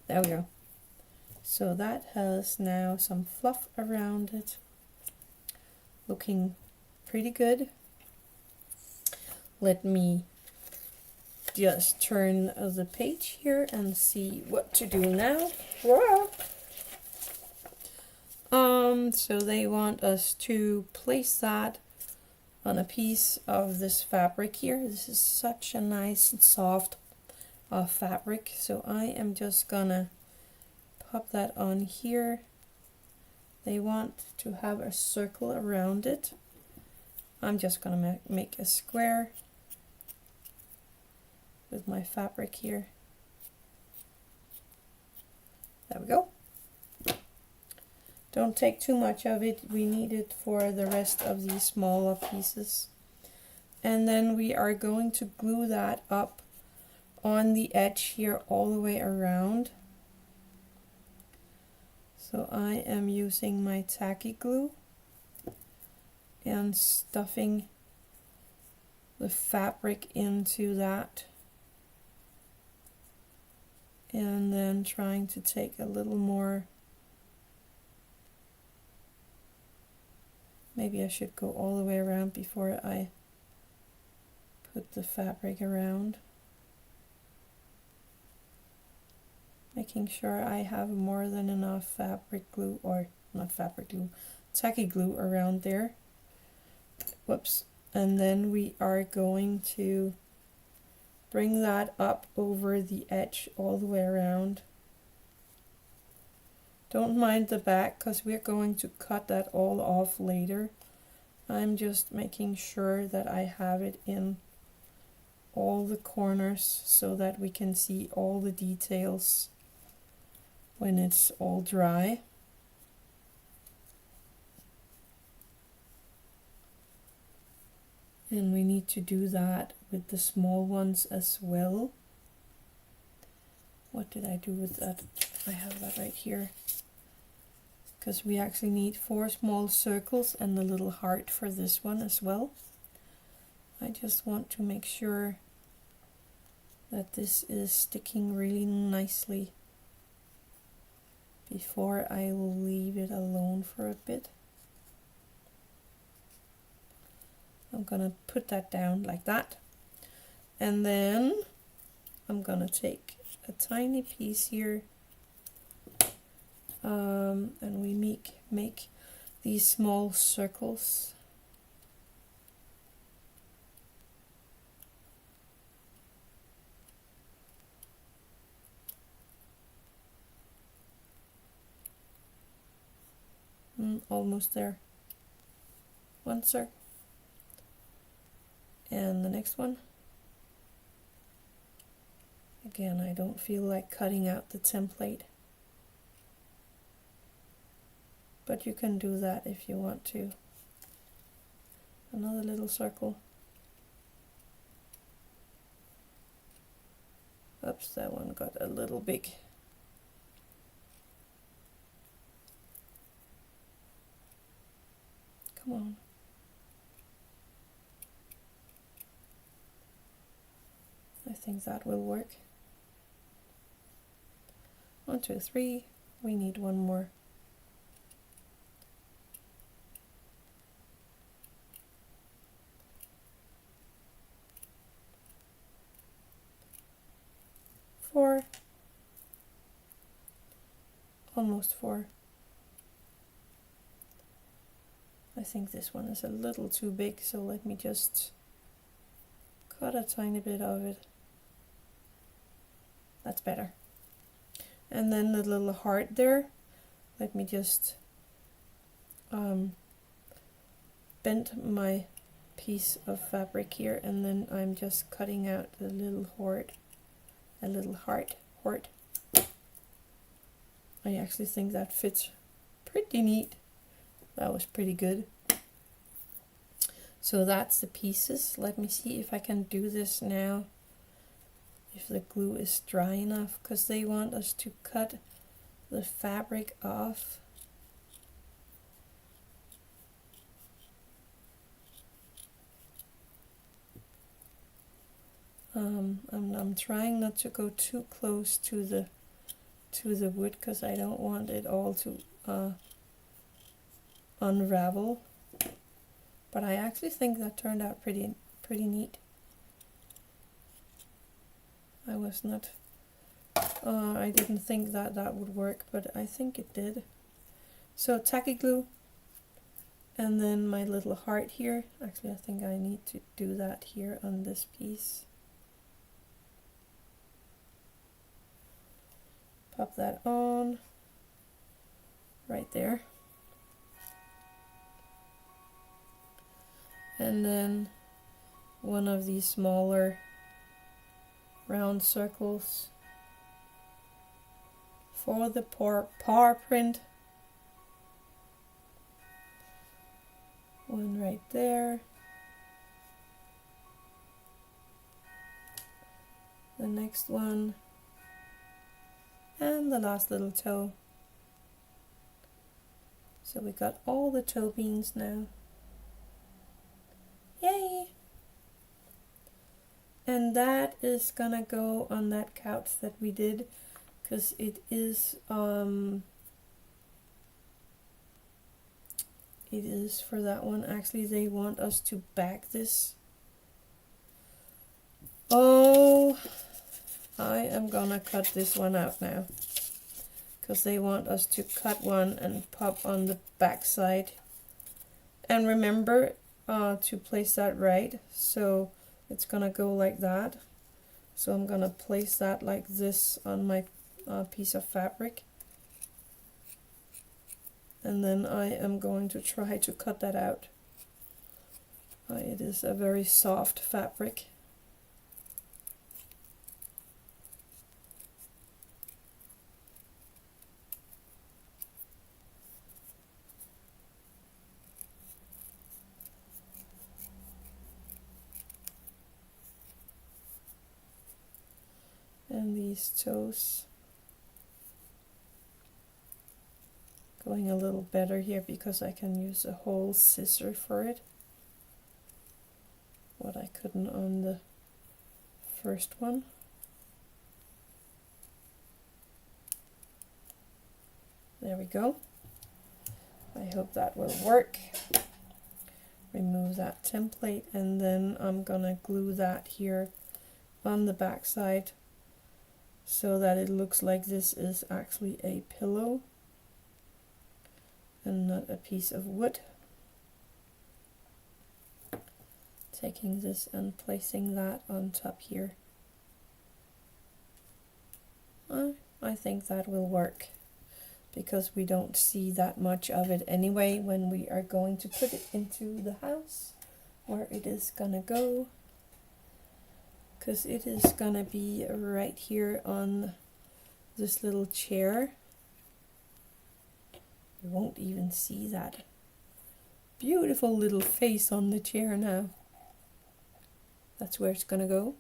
There we go. So that has now some fluff around it, looking pretty good. Let me just turn the page here and see what to do now. So they want us to place that on a piece of this fabric here. This is such a nice and soft fabric, so I am just gonna pop that on here. They want to have a circle around it. I'm just gonna make a square with my fabric here. There we go. Don't take too much of it, we need it for the rest of these smaller pieces. And then we are going to glue that up on the edge here all the way around. So I am using my tacky glue and stuffing the fabric into that, and then trying to take a little more. Maybe I should go all the way around before I put the fabric around. Making sure I have more than enough fabric glue, or not fabric glue, tacky glue around there. Whoops. And then we are going to bring that up over the edge all the way around. Don't mind the back, because we're going to cut that all off later. I'm just making sure that I have it in all the corners so that we can see all the details when it's all dry. And we need to do that with the small ones as well. What did I do with that? I have that right here. Because we actually need 4 small circles and a little heart for this one as well. I just want to make sure that this is sticking really nicely before I will leave it alone for a bit. I'm gonna put that down like that, and then I'm gonna take a tiny piece here, and we make these small circles. Almost there. One circle. And the next one. Again, I don't feel like cutting out the template, but you can do that if you want to. Another little circle. Oops, that one got a little big. Come on. I think that will work. 1, 2, 3. We need one more. Four. Almost 4. I think this one is a little too big, so let me just cut a tiny bit of it. That's better. And then the little heart there, let me just bend my piece of fabric here, and then I'm just cutting out the little heart, a little heart. I actually think that fits pretty neat. That was pretty good. So that's the pieces. Let me see if I can do this now, if the glue is dry enough, because they want us to cut the fabric off. I'm trying not to go too close to the wood, because I don't want it all to unravel. But I actually think that turned out pretty neat. I was not, I didn't think that would work, but I think it did. So tacky glue, and then my little heart here. Actually, I think I need to do that here on this piece. Pop that on right there. And then one of these smaller round circles for the paw print. One right there. The next one. And the last little toe. So we got all the toe beans now. Yay! And that is gonna go on that couch that we did, because it is for that one. Actually, they want us to back this. Oh, I am gonna cut this one out now, because they want us to cut one and pop on the back side. And remember to place that right, so it's gonna go like that. So I'm gonna place that like this on my piece of fabric, and then I am going to try to cut that out. It is a very soft fabric. And these toes going a little better here, because I can use a whole scissor for it, what I couldn't on the first one. There we go. I hope that will work. Remove that template, and then I'm gonna glue that here on the back side, so that it looks like this is actually a pillow and not a piece of wood. Taking this and placing that on top here. I think that will work, because we don't see that much of it anyway when we are going to put it into the house where it is gonna go. Because it is gonna be right here on this little chair. You won't even see that beautiful little face on the chair now. That's where it's gonna go.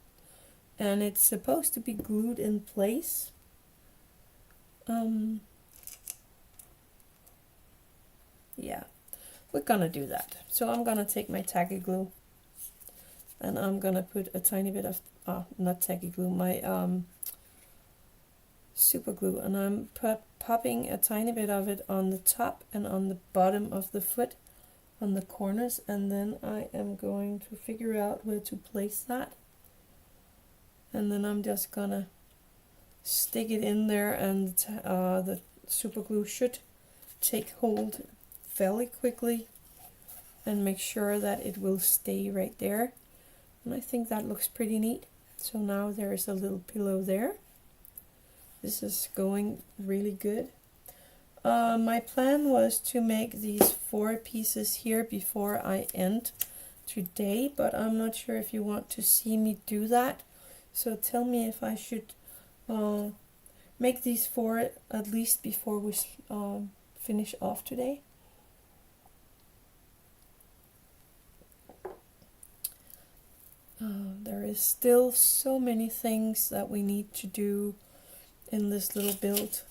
And it's supposed to be glued in place. Yeah, we're gonna do that. So I'm gonna take my tacky glue, and I'm gonna put a tiny bit of not tacky glue, my super glue, and I'm popping a tiny bit of it on the top and on the bottom of the foot, on the corners, and then I am going to figure out where to place that, and then I'm just gonna stick it in there, and the super glue should take hold fairly quickly and make sure that it will stay right there. And I think that looks pretty neat. So now there is a little pillow there. This is going really good. My plan was to make these 4 pieces here before I end today, but I'm not sure if you want to see me do that. So tell me if I should make these 4 at least before we finish off today. There is still so many things that we need to do in this little build.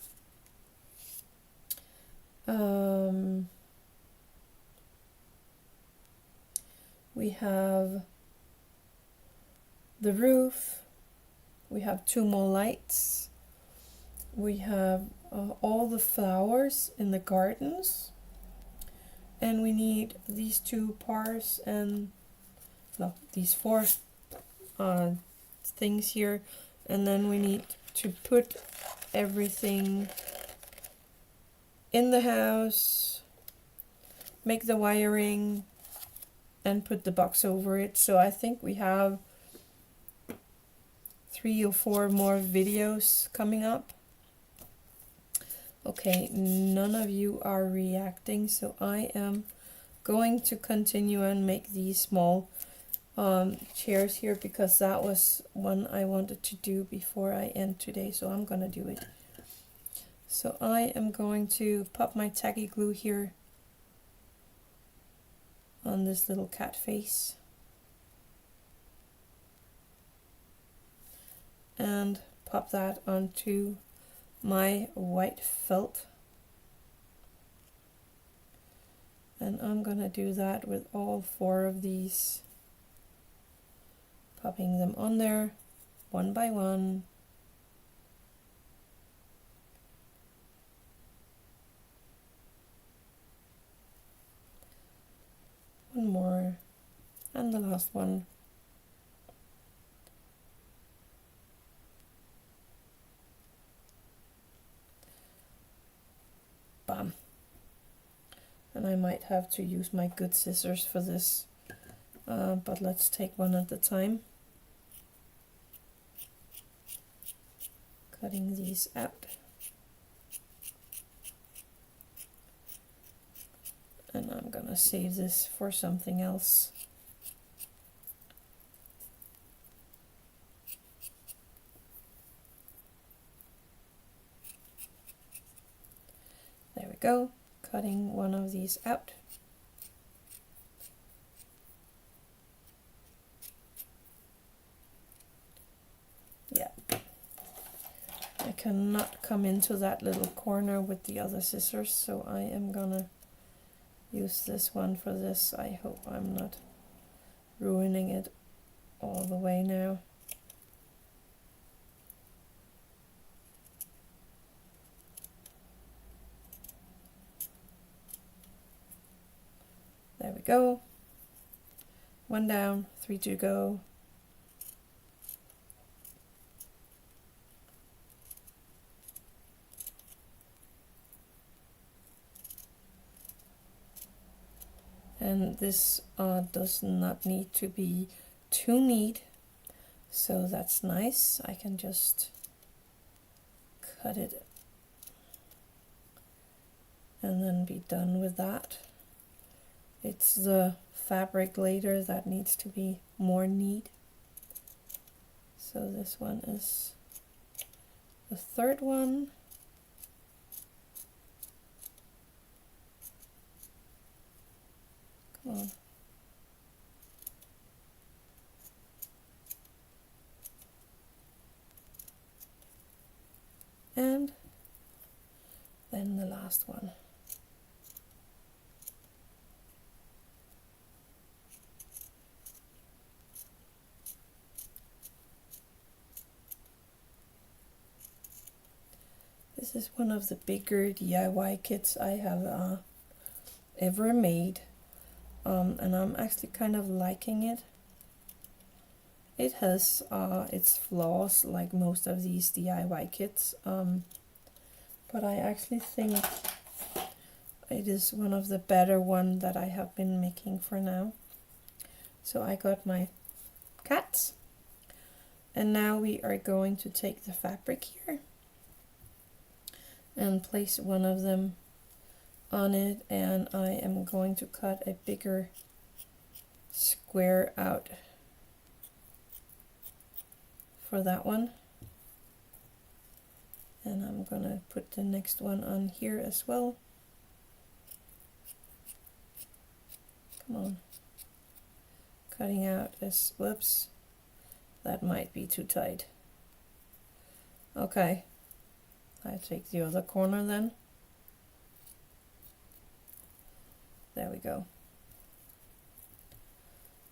We have the roof, we have 2 more lights, we have all the flowers in the gardens, and we need these 2 parts and no, these 4 things here, and then we need to put everything in the house, make the wiring, and put the box over it. So I think we have 3 or 4 more videos coming up. Okay, none of you are reacting, so I am going to continue and make these small chairs here, because that was one I wanted to do before I end today, so I'm gonna do it. So I am going to pop my tacky glue here on this little cat face and pop that onto my white felt, and I'm gonna do that with all 4 of these, popping them on there one by one. One more, and the last one. Bam. And I might have to use my good scissors for this, but let's take one at a time. Cutting these out. And I'm gonna save this for something else. There we go, cutting one of these out. Yeah, I cannot come into that little corner with the other scissors, so I am gonna use this one for this. I hope I'm not ruining it all the way now. There we go. 1 down, 3 to go. And this does not need to be too neat, so that's nice. I can just cut it and then be done with that. It's the fabric later that needs to be more neat. So this one is the 3rd one. Come on. And then the last one. This is one of the bigger DIY kits I have ever made, and I'm actually kind of liking it. It has its flaws like most of these DIY kits, but I actually think it is one of the better ones that I have been making for now. So I got my cats, and now we are going to take the fabric here and place one of them on it, and I am going to cut a bigger square out for that one, and I'm gonna put the next one on here as well. Come on. Cutting out this, whoops, that might be too tight. Okay, I take the other corner then. There we go.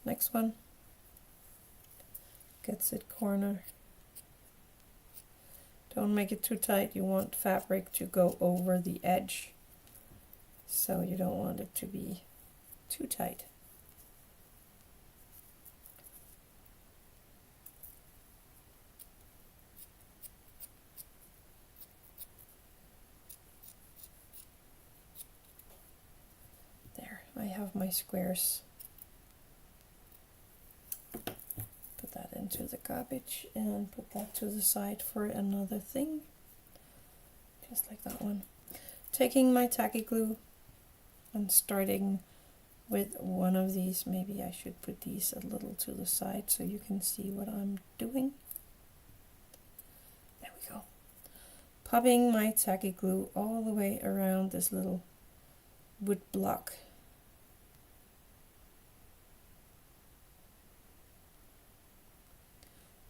Next one. Gets it corner. Don't make it too tight. You want fabric to go over the edge, so you don't want it to be too tight. There, I have my squares. Put that into the garbage and put that to the side for another thing, just like that one. Taking my tacky glue and starting with one of these. Maybe I should put these a little to the side so you can see what I'm doing. There we go. Popping my tacky glue all the way around this little wood block.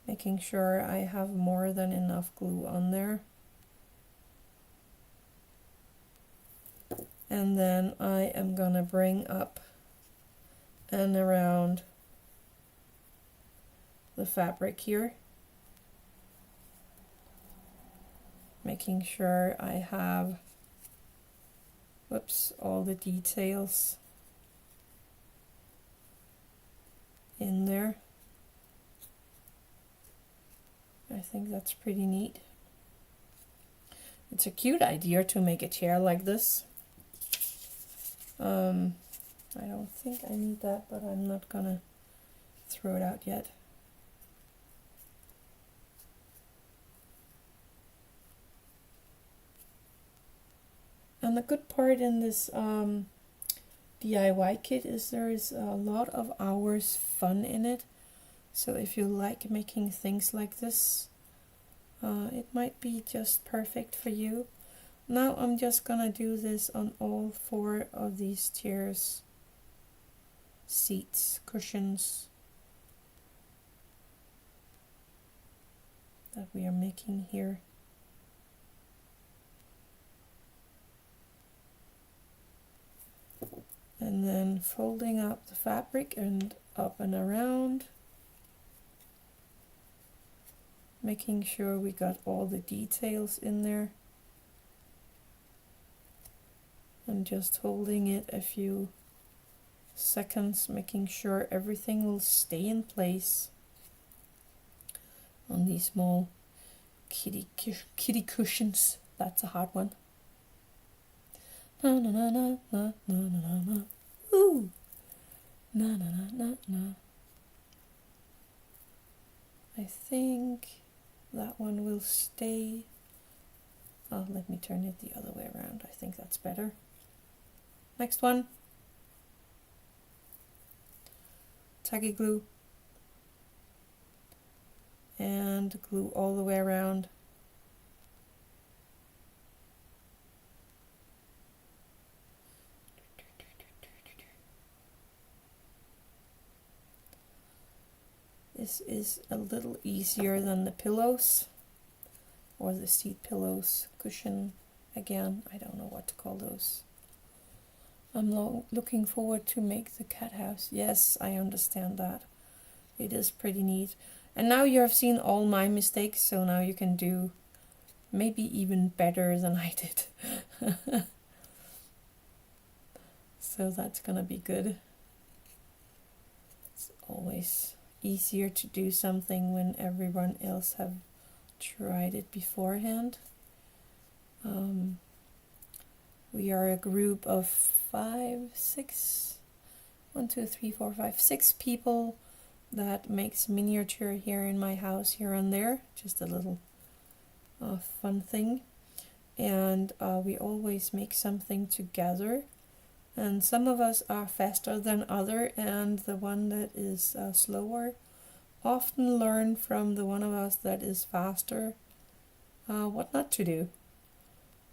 Making sure I have more than enough glue on there. And then I am gonna bring up and around the fabric here, making sure I have, whoops, all the details in there. I think that's pretty neat. It's a cute idea to make a chair like this. I don't think I need that, but I'm not gonna throw it out yet. And the good part in this DIY kit is there is a lot of hours fun in it. So if you like making things like this, it might be just perfect for you. Now I'm just gonna do this on all 4 of these chairs, seats, cushions that we are making here. And then folding up the fabric and up and around, making sure we got all the details in there, and just holding it a few seconds, making sure everything will stay in place on these small kitty cushions. That's a hard one. Na na na na na na na na. Ooh. Na na na na na. I think that one will stay. Oh, let me turn it the other way around. I think that's better. Next one. Tacky glue. And glue all the way around. This is a little easier than the pillows, or the seat pillows, cushion, again, I don't know what to call those. I'm looking forward to make the cat house. Yes, I understand that. It is pretty neat. And now you have seen all my mistakes, so now you can do maybe even better than I did. So that's gonna be good. It's always easier to do something when everyone else have tried it beforehand. We are a group of 6 people that makes miniature here in my house, here and there, just a little fun thing. and we always make something together. And some of us are faster than other, and the one that is slower often learn from the one of us that is faster what not to do.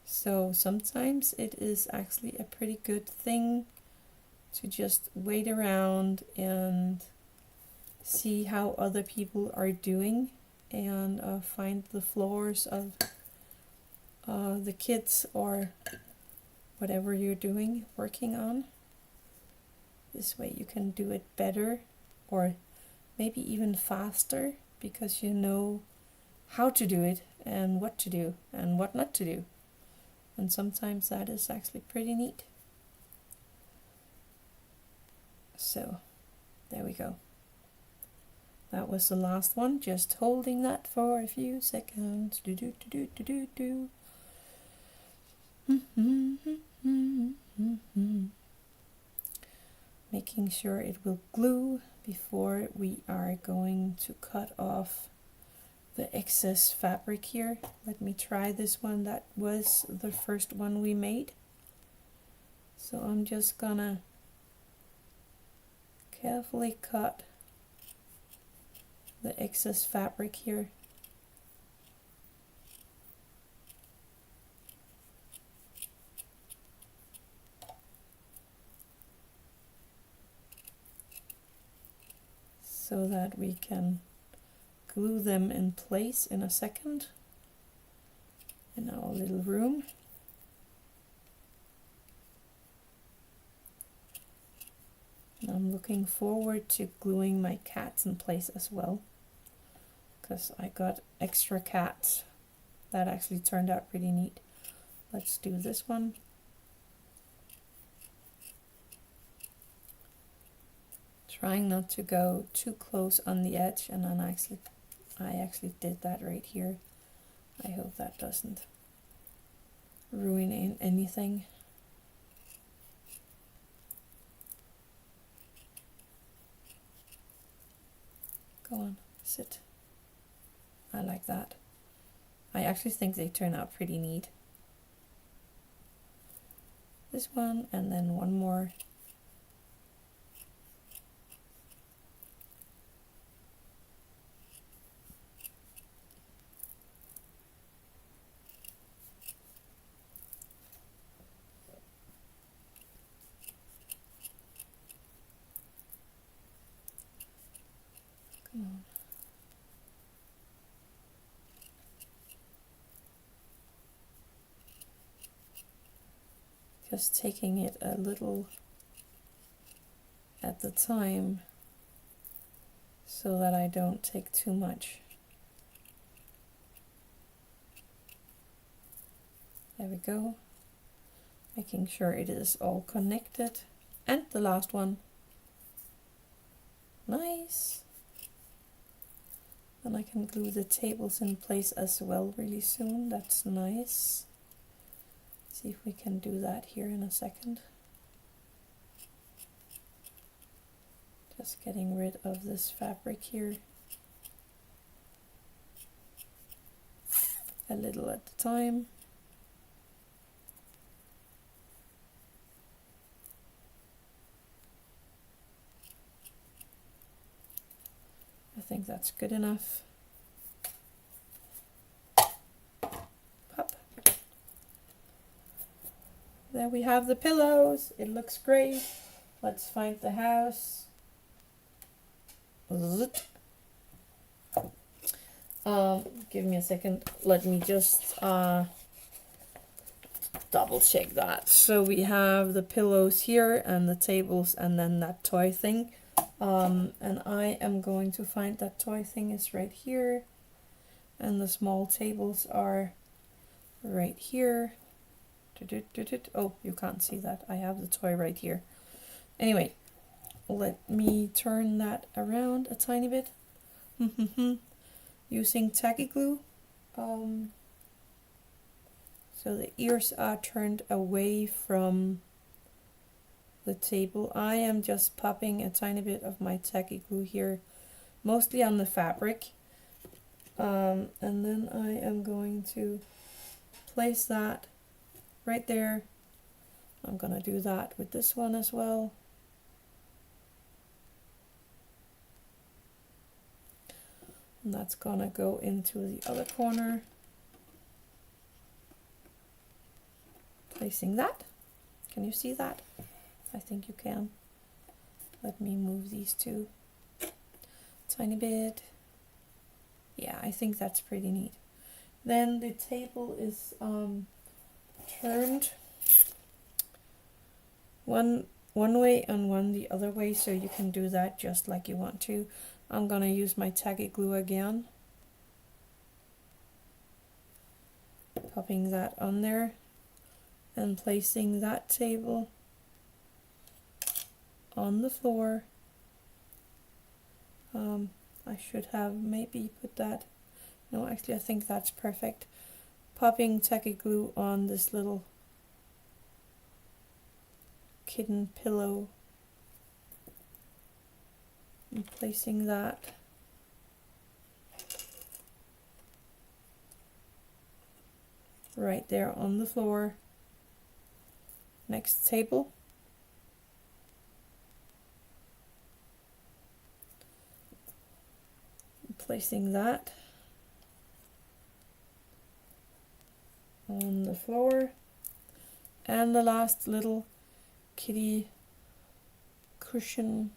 So sometimes it is actually a pretty good thing to just wait around and see how other people are doing, and find the flaws of the kids or whatever you're doing, working on. This way you can do it better, or maybe even faster, because you know how to do it and what to do and what not to do. And sometimes that is actually pretty neat. So there we go. That was the last one, just holding that for a few seconds. Do do do do do do do. Making sure it will glue before we are going to cut off the excess fabric here. Let me try this one. That was the first one we made. So I'm just gonna carefully cut the excess fabric here. So that we can glue them in place in a second in our little room. And I'm looking forward to gluing my cats in place as well, because I got extra cats that actually turned out pretty neat. Let's do this one. Trying not to go too close on the edge, and then I actually did that right here. I hope that doesn't ruin anything. Go on, sit. I like that. I actually think they turn out pretty neat. This one, and then one more. Come on. Just taking it a little at the time so that I don't take too much. There we go. Making sure it is all connected. And the last one. Nice. Then I can glue the tables in place as well really soon. That's nice. See if we can do that here in a second. Just getting rid of this fabric here. A little at a time. I think that's good enough. Pop. There we have the pillows. It looks great. Let's find the house. Give me a second. Let me just double check that. So we have the pillows here and the tables and then that toy thing. And I am going to find that toy thing is right here. And the small tables are right here. Oh, you can't see that. I have the toy right here. Anyway, let me turn that around a tiny bit. Using tacky glue. So the ears are turned away from the table. I am just popping a tiny bit of my tacky glue here, mostly on the fabric. And then I am going to place that right there. I'm gonna do that with this one as well. And that's gonna go into the other corner. Placing that. Can you see that? I think you can. Let me move these two tiny bit. Yeah, I think that's pretty neat. Then the table is turned one way and one the other way, so you can do that just like you want to. I'm gonna use my tacky glue again, popping that on there and placing that table on the floor. I should have maybe put that, no, actually I think that's perfect. Popping tacky glue on this little kitten pillow and placing that right there on the floor. Next table. Placing that on the floor. And the last little kitty cushion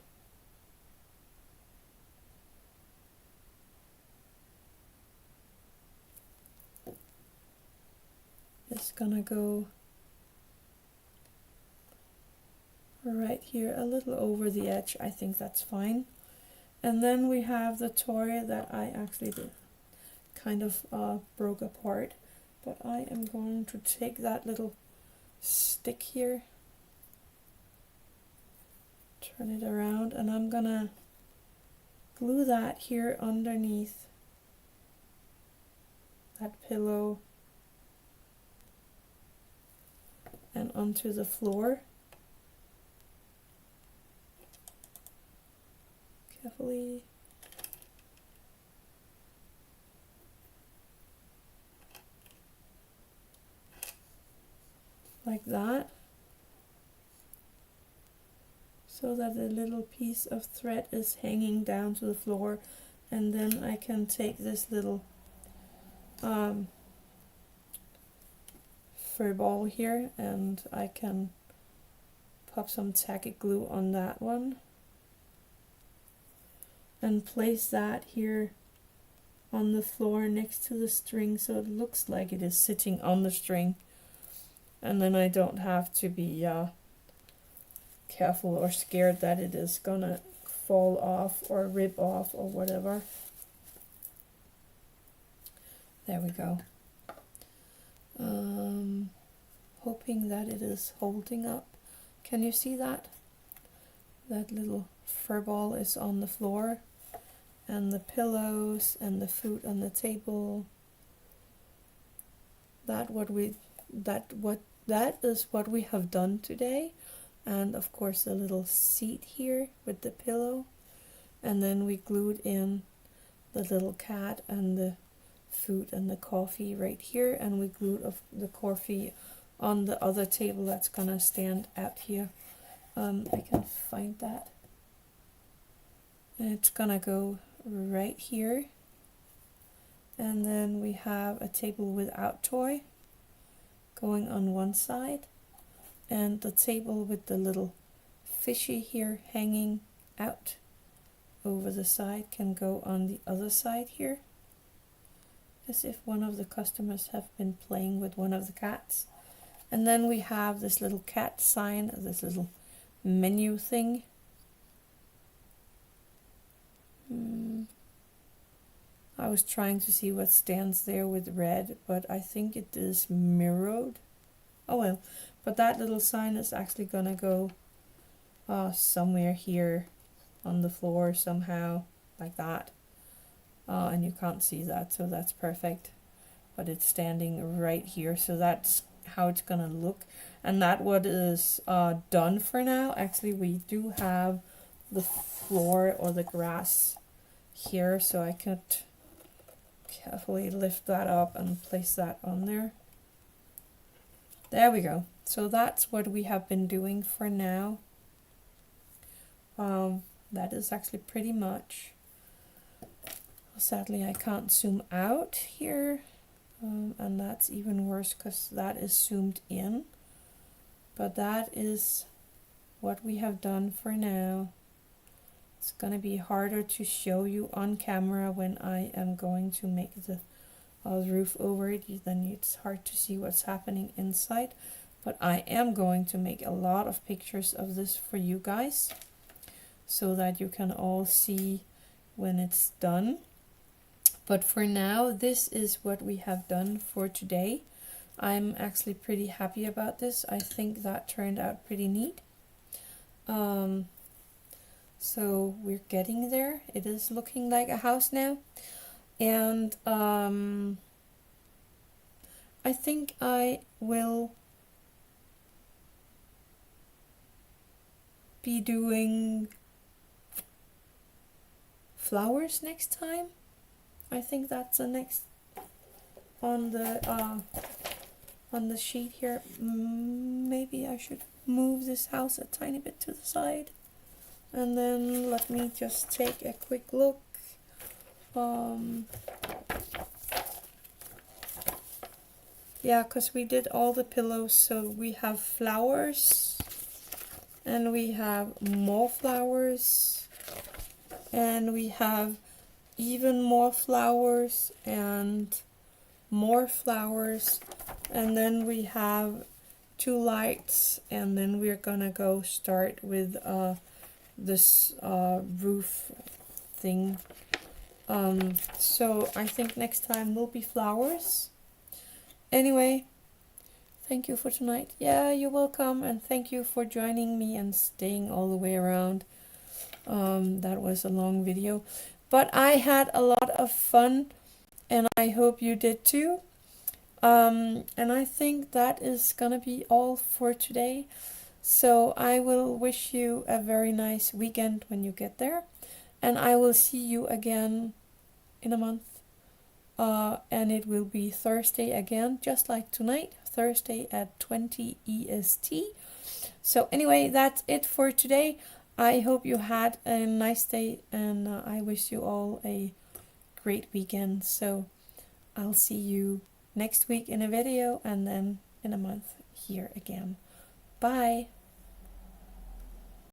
is gonna go right here, a little over the edge. I think that's fine. And then we have the toy that I actually did kind of broke apart, but I am going to take that little stick here, turn it around, and I'm gonna glue that here underneath that pillow and onto the floor. Carefully. Like that. So that the little piece of thread is hanging down to the floor, and then I can take this little fur ball here and I can pop some tacky glue on that one and place that here on the floor next to the string, so it looks like it is sitting on the string, and then I don't have to be careful or scared that it is gonna fall off or rip off or whatever. There we go. Hoping that it is holding up. Can you see that? That little fur ball is on the floor, and the pillows and the food on the table. That is what we have done today. And of course the little seat here with the pillow, and then we glued in the little cat and the food and the coffee right here, and we glued the coffee on the other table that's gonna stand out here. I can find that, and it's gonna go right here. And then we have a table without toy going on one side, and the table with the little fishy here hanging out over the side can go on the other side here, as if one of the customers have been playing with one of the cats. And then we have this little cat sign, this little menu thing. I was trying to see what stands there with red, but I think it is mirrored. Oh well, but that little sign is actually gonna go somewhere here on the floor somehow, like that. And you can't see that, so that's perfect. But it's standing right here, so that's how it's gonna look. And that what is done for now. Actually, we do have the floor or the grass here, so I could carefully lift that up and place that on there. There we go. So that's what we have been doing for now. That is actually pretty much. Sadly, I can't zoom out here, and that's even worse because that is zoomed in. But that is what we have done for now. It's gonna be harder to show you on camera when I am going to make the roof over it. Then it's hard to see what's happening inside. But I am going to make a lot of pictures of this for you guys, so that you can all see when it's done. But for now, this is what we have done for today. I'm actually pretty happy about this. I think that turned out pretty neat. So we're getting there. It is looking like a house now. And I think I will be doing flowers next time. I think that's the next on the sheet here. Maybe I should move this house a tiny bit to the side, and then let me just take a quick look. Yeah, because we did all the pillows, so we have flowers, and we have more flowers, and we have even more flowers and more flowers, and then we have 2 lights, and then we're gonna go start with this roof thing. So I think next time will be flowers. Anyway, thank you for tonight. Yeah, you're welcome, and thank you for joining me and staying all the way around. That was a long video, but I had a lot of fun, and I hope you did too. And I think that is gonna be all for today. So I will wish you a very nice weekend when you get there, and I will see you again in a month. And it will be Thursday again, just like tonight, Thursday at 20 EST. So anyway, that's it for today. I hope you had a nice day, and I wish you all a great weekend. So I'll see you next week in a video, and then in a month here again. Bye.